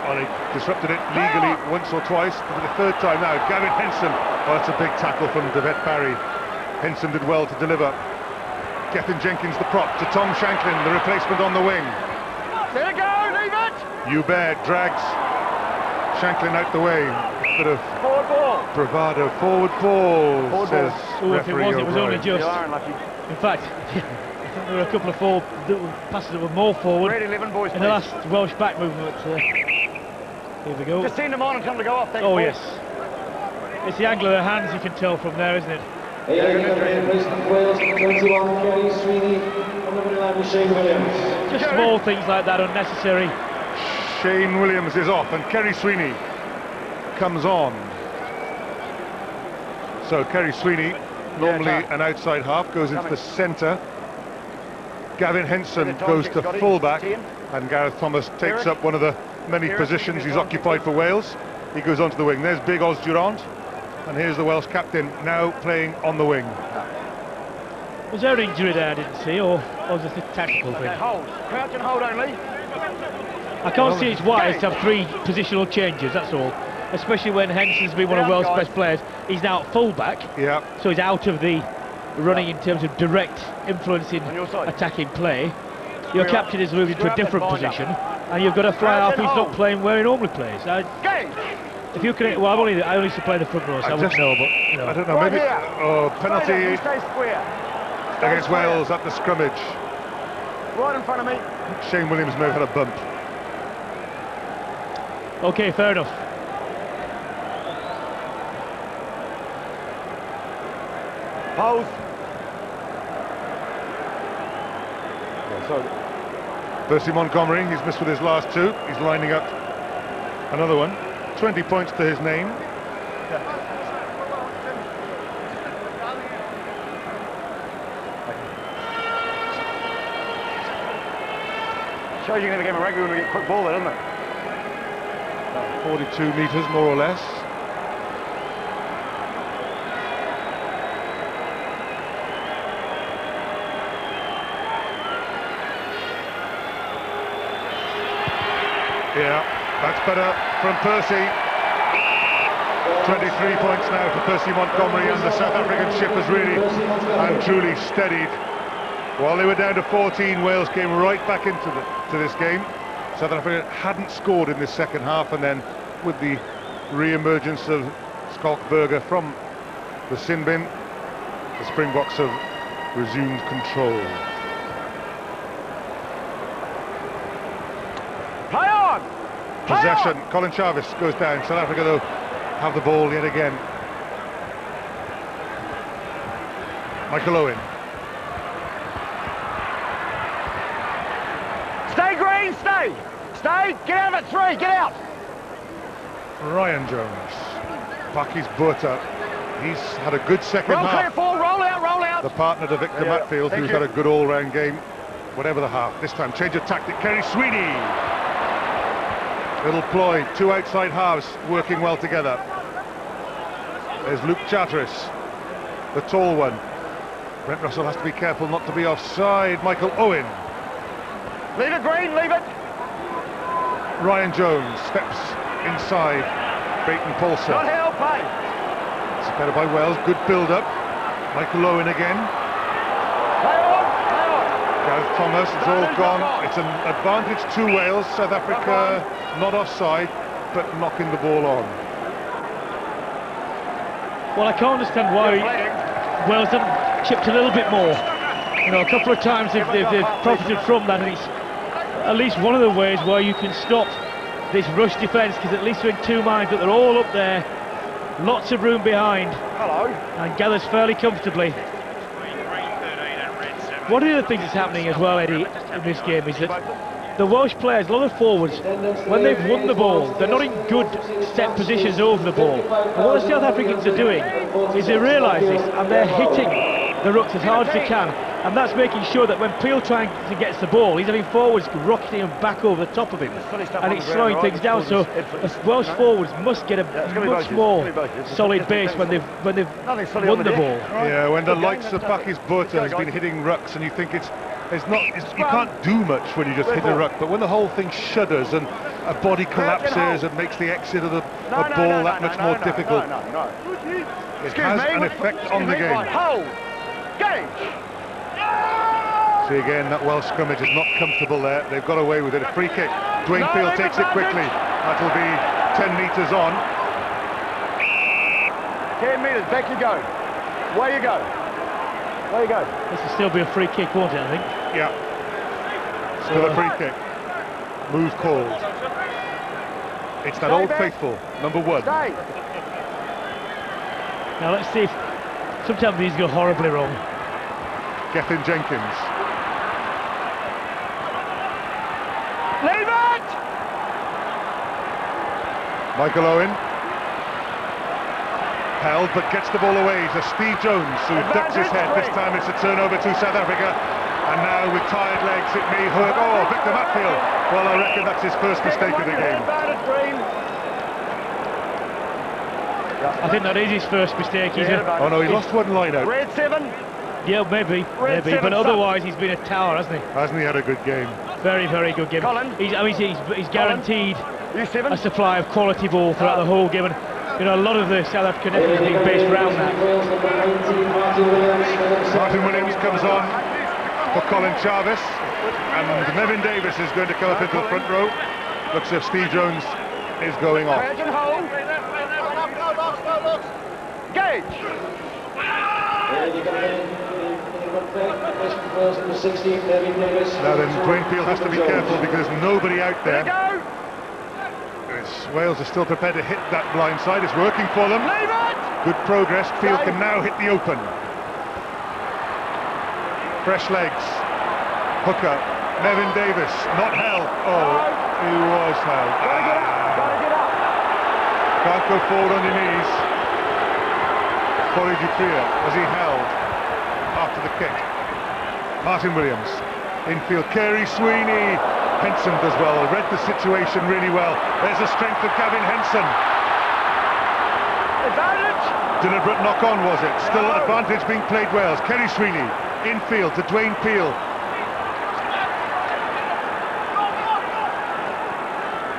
Well, he disrupted it legally once or twice, but for the third time now, Gavin Henson. Oh, that's a big tackle from Devet Barry. Henson did well to deliver. Gethin Jenkins the prop to Tom Shanklin, the replacement on the wing. Let it go, leave it! Hubert drags Shanklin out the way. A bit of forward ball. Bravado, forward ball, forward says ball. If it was only just. You are unlucky. In fact, I think there were a couple of passes that were more forward. Red 11 boys, in the last Welsh back movement. Here we go. Just send them on and tell them to go off. Oh yes. It's the angle of their hands, you can tell from there, isn't it? Just small things like that, unnecessary. Shane Williams is off and Kerry Sweeney comes on. So Kerry Sweeney, normally an outside half, goes into the centre. Gavin Henson goes to fullback, and Gareth Thomas takes up one of the many positions he's occupied for Wales. He goes onto the wing. There's big Oz Durant, and here's the Welsh captain now playing on the wing. Was there an injury there I didn't see, or was it a tactical thing? Hold, crouch and hold only. I can't see it's wise to have 3 positional changes, that's all. Especially when Henson's been one of Wales' best players. He's now at full-back, so he's out of the running in terms of direct influencing attacking play. Your captain is moved into a different position, and you've got a fly half who's not playing where he normally plays. If you can, well, I only used to play the front row, so I wouldn't know, but you know. I don't know, maybe penalty against Wales at the scrummage. Right in front of me. Shane Williams may have had a bump. Okay, fair enough. Pose. Percy Montgomery, he's missed with his last 2. He's lining up another one. 20 points to his name. Shows you never get a rugby when we get quick ball there, doesn't it? 42 metres, more or less. Yeah, that's better from Percy. 23 points now for Percy Montgomery, and the South African ship has really and truly steadied. While they were down to 14, Wales came right back into this game. South Africa hadn't scored in this second half, and then with the re-emergence of Skalkberger from the sin bin, the Springboks have resumed control. Play on! Possession, Colin Jarvis goes down. South Africa, though, have the ball yet again. Michael Owen. Stay green, stay! Stay, get out of it, 3, get out! Ryan Jones. Bucky's Burta. He's had a good second half. Clear forward, roll out! The partner to Victor Matfield, who's had a good all-round game, whatever the half. This time, change of tactic. Kerry Sweeney. Little ploy, 2 outside halves working well together. There's Luke Charteris, the tall one. Brent Russell has to be careful not to be offside. Michael Owen. Leave it green, leave it. Ryan Jones steps inside Brayton Paulson. Not help, hey. It's better by Wales, good build-up. Michael Owen again. Play on. Gareth Thomas, it's all gone. It's an advantage to Wales. South Africa not offside, but knocking the ball on. Well, I can't understand why Wales chipped a little bit more. You know, a couple of times they've profited from that, and it's at least one of the ways where you can stop this rush defence, because at least they're in two minds that they're all up there, lots of room behind, and gathers fairly comfortably. One of the other things that's happening as well, Eddie, in this game is that the Welsh players, a lot of forwards, when they've won the ball, they're not in good set positions over the ball. And what the South Africans are doing is they realise this, and they're hitting the rucks as hard as they can, and that's making sure that when Peel trying to get the ball, he's having forwards rocketing him back over the top of him, and it's slowing things down. So the Welsh forwards must get a much more solid base when they've won the ball. Yeah, when the likes of Pakis Botha has been hitting rucks, and you think you can't do much when you just hit a ruck, but when the whole thing shudders and a body collapses and makes the exit of the ball that much more difficult, it has an effect on the game. Hold! Gage! See again, that Welsh scrimmage is not comfortable there. They've got away with it. A free kick. Dwayne Peel takes it quickly. That'll be 10 metres on. 10 metres, back you go. Away you go. Away you go. This will still be a free kick, won't it, I think? Yeah. Still a free kick. Move called. It's that old faithful, number 1. Now let's see if sometimes these go horribly wrong. Gethin Jenkins. Leave it! Michael Owen. Held, but gets the ball away to Steve Jones, who ducks his head. This time it's a turnover to South Africa. And now with tired legs, it may hurt. Oh, Victor Matfield. Well, I reckon that's his first mistake of the game. I think that is his first mistake. Oh no, he lost one line out. Red 7. Yeah, maybe, but otherwise he's been a tower, hasn't he? Hasn't he had a good game? Very, very good game. He's guaranteed a supply of quality ball throughout the whole game, and you know, a lot of the South African effort has been based around that. Martin Williams comes on for Colin Chavez, and Nevin Davis is going to come up into the front row. Looks as if Steve Jones is going off. Gage! Now then, Dwayne Peel has to be careful because there's nobody out there. Wales are still prepared to hit that blind side. It's working for them. Good progress. Peel can now hit the open. Fresh legs. Hooker. Nevin Davis. Not held. Oh, he was held. Can't go forward on your knees. Corey Dupria. Was he held after the kick? Martin Williams. Infield. Kerry Sweeney. Henson does well, read the situation really well. There's the strength of Gavin Henson. Advantage! Deliberate knock-on, was it? Still advantage being played Wales. Kerry Sweeney, infield to Dwayne Peel.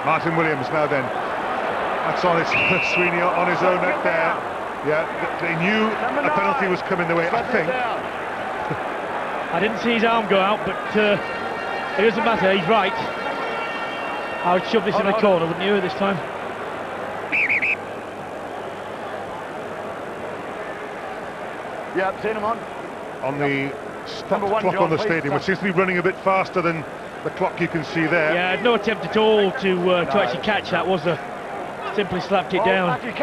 Martin Williams now then. That's on his Sweeney on his own out there. Yeah, they knew a penalty was coming their way, I think. I didn't see his arm go out, but it doesn't matter, he's right. I would shove this in the corner, wouldn't you, at this time? Yeah, seen him on. On the stopped clock on the stadium, which seems to be running a bit faster than the clock you can see there. Yeah, no attempt at all to actually catch that, was there? Simply slapped it down. Here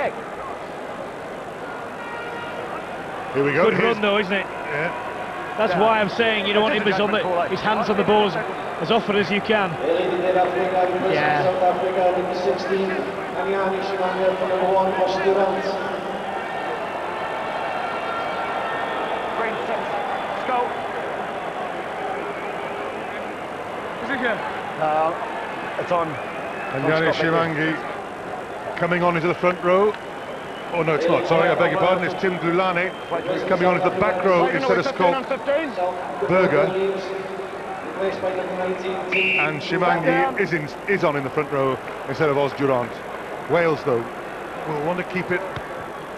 we go. Good run though, isn't it? Yeah. That's why I'm saying you don't want him his hands on the ball as often as you can. Yeah. It's on. And Yannis Shimangi coming on into the front row. Oh no, it's not. Sorry, I beg your pardon. It's Tim Glulane coming on into the back row instead of Scott Berger. And Shimangi is on in the front row instead of Oz Durant. Wales, though, will want to keep it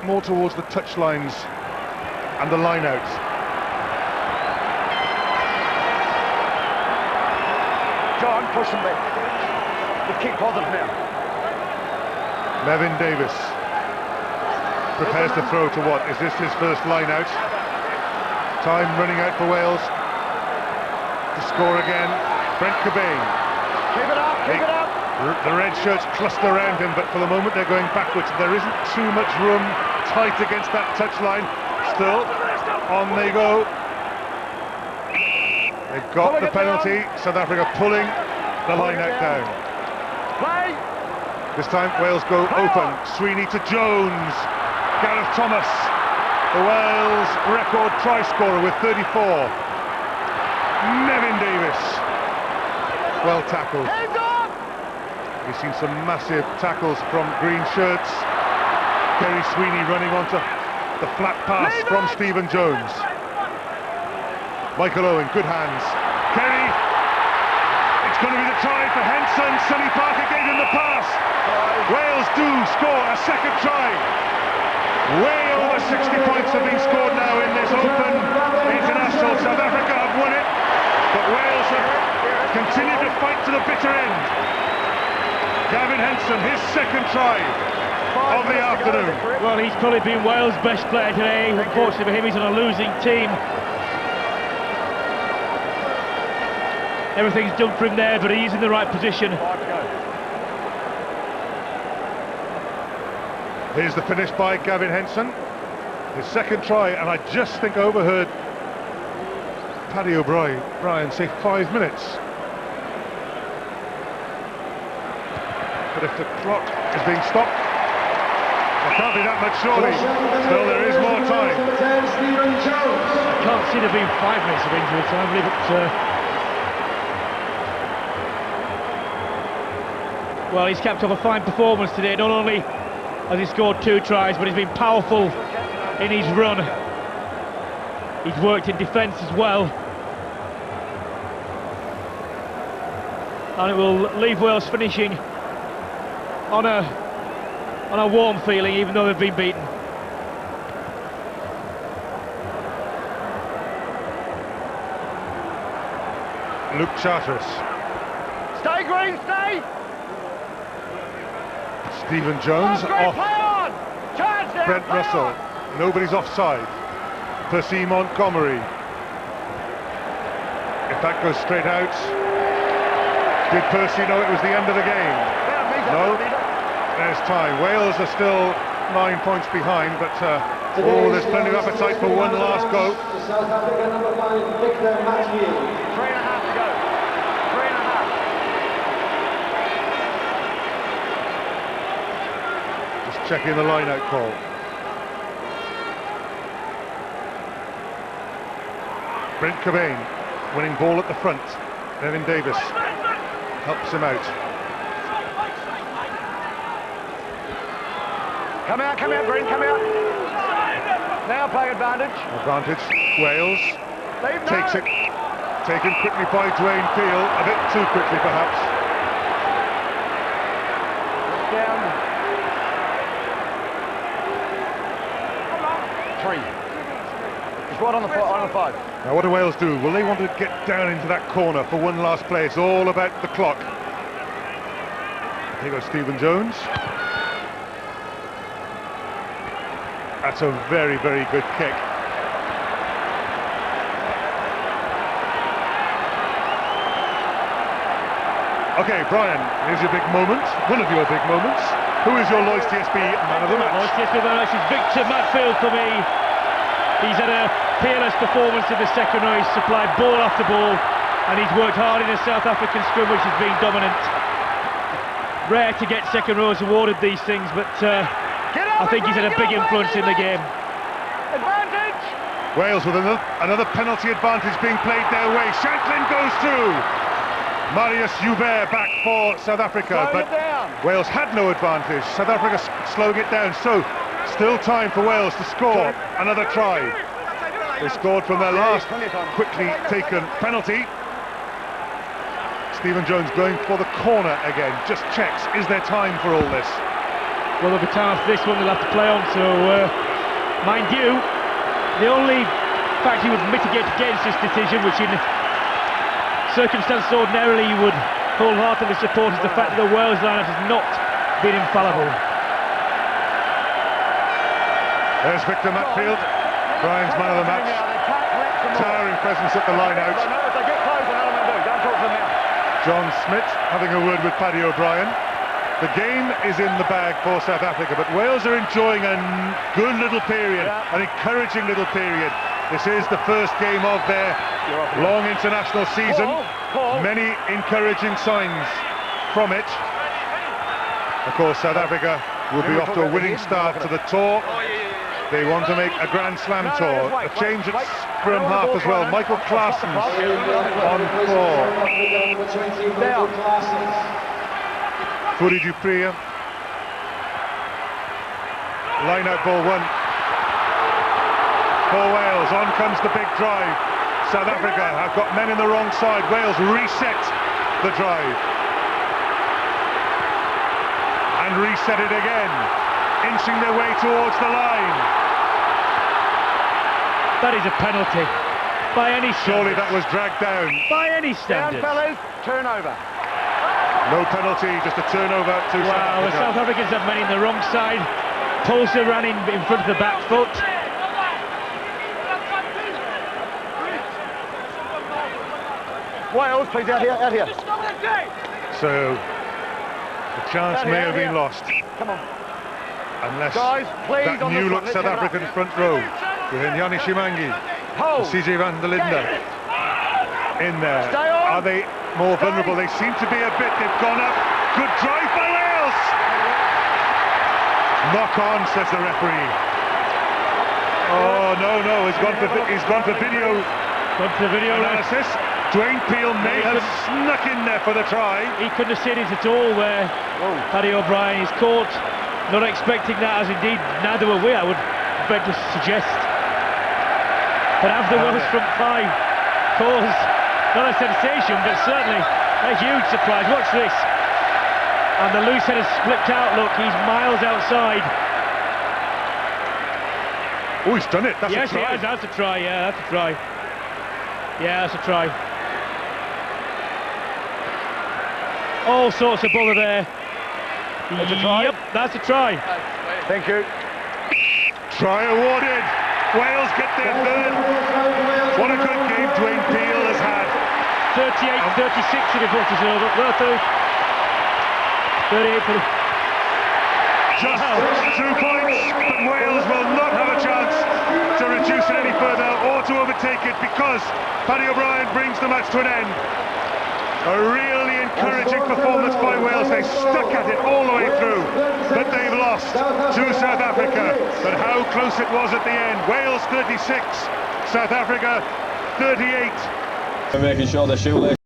more towards the touchlines and the line-outs. John, push them back. But keep positive now. Nevin Davis prepares to throw to what? Is this his first line out? Time running out for Wales to score again. Brent Cobain. Keep it up, keep it up. The red shirts cluster around him, but for the moment they're going backwards. There isn't too much room, tight against that touchline. Still, on they go. They've got the penalty. South Africa pulling the line out down. Play. This time Wales go open. Sweeney to Jones. Gareth Thomas, the Wales record try scorer with 34. Nevin Davis, well tackled. We've seen some massive tackles from green shirts. Kerry Sweeney running onto the flat pass from Stephen Jones. Michael Owen, good hands. Kerry, it's going to be the try for Henson. Sonny Parker gave him the pass. Wales do score a second try. Way over 60 points have been scored now in this open international. South Africa have won it, but Wales have continued to fight to the bitter end. Gavin Henson, his second try of the afternoon. Well, he's probably been Wales' best player today. Unfortunately for him, he's on a losing team. Everything's done for him there, but he's in the right position. Here's the finish by Gavin Henson. His second try, and I just think I overheard Paddy O'Brien say 5 minutes. But if the clock is being stopped, there can't be that much surely. Still, there is more time. I can't see there being 5 minutes of injury time, really, but well, he's capped off a fine performance today. Not only has he scored 2 tries, but he's been powerful in his run. He's worked in defence as well. And it will leave Wales finishing on a warm feeling, even though they've been beaten. Luke Charteris. Stay, Green, stay! Stephen Jones off. Brent Russell. Nobody's offside. Percy Montgomery. If that goes straight out, did Percy know it was the end of the game? No. There's time. Wales are still 9 points behind, but there's plenty of appetite for one last go. South Africa number 5, Victor Matthew. 3.5 to go. 3.5. Checking the line-out call. Brent Cobain winning ball at the front. Nevin Davis helps him out. Come out, Green, come out. Now play advantage. Advantage, Wales. Takes it. Taken quickly by Dwayne Peel. A bit too quickly, perhaps. Down. 3. Just right on the 5. Now what do Wales do? Will they want to get down into that corner for one last play? It's all about the clock. Here goes Stephen Jones. That's a very, very good kick. Okay, Brian, here's your big moment, one of your big moments. Who is your Lloyds TSB man of the match? Lloyds TSB man of the match is Victor Matfield for me. He's had a peerless performance in the second row. He's supplied ball after ball, and he's worked hard in the South African scrum, which has been dominant. Rare to get second rows awarded these things, but I think he's had a big influence in the game. Advantage! Wales with another penalty advantage being played their way. Shanklin goes through. Marius Joubert back for South Africa, but Wales had no advantage. South Africa slowing it down, so still time for Wales to score another try. They scored from their last quickly taken penalty. Stephen Jones going for the corner again, just checks, is there time for all this? Well, there'll be time after this one they'll have to play on, so mind you, the only factor you would mitigate against this decision, which in circumstances ordinarily you would wholeheartedly support, is the fact that the Wales lineup has not been infallible. There's Victor Matfield, Brian's man of the match. towering presence at the line-out. John Smith having a word with Paddy O'Brien. The game is in the bag for South Africa, but Wales are enjoying a good little period, an encouraging little period. This is the first game of their long international season. Many encouraging signs from it. Of course, South Africa will be off to a winning start to the tour. They want to make a Grand Slam tour. A change at scrum half as well. Michael Claessens on 4. Fourie du Preez. Line out ball 1. For Wales, on comes the big drive. South Africa have got men in the wrong side. Wales reset the drive. And reset it again, inching their way towards the line. That is a penalty, by any standard. Surely that was dragged down. By any standard. Down, fellas, turnover. No penalty, just a turnover to South Wow, the Africa. South Africans have men in the wrong side. Polster ran in front of the back foot. Wales, please, out here. So, the chance may have been lost. Come on. Unless Guys, please, that on this new one, look let's South get it up. African front row, with Nyani Shimangi, Hold. CJ van der Linde in there. Stay on. Are they more vulnerable? They seem to be a bit. They've gone up. Good drive by Wales. Knock on, says the referee. Oh no, he's gone for video. Gone for the video analysis. Dwayne Peel may have snuck in there for the try. He couldn't have seen it at all where Paddy O'Brien is caught. Not expecting that, as indeed neither were we, I would beg to suggest. But have the Welsh front 5 caused not a sensation, but certainly a huge surprise. Watch this. And the loose head has flipped out, look, he's miles outside. Oh, he's done it, that's yes, a try. Yes, he has, that's a try, yeah, that's a try. Yeah, that's a try. All sorts of bother there. That's a try? Yep, that's a try. Thank you. Try awarded. Wales get their third. What a good game Dwayne Peel has had. 38-36 the reporters are over. Well, 38 for the... Just 2 points, but Wales will not have a chance to reduce it any further or to overtake it, because Paddy O'Brien brings the match to an end. A really encouraging performance by Wales. They stuck at it all the way through, but they've lost to South Africa. But how close it was at the end. Wales 36, South Africa 38. Making sure the shoelace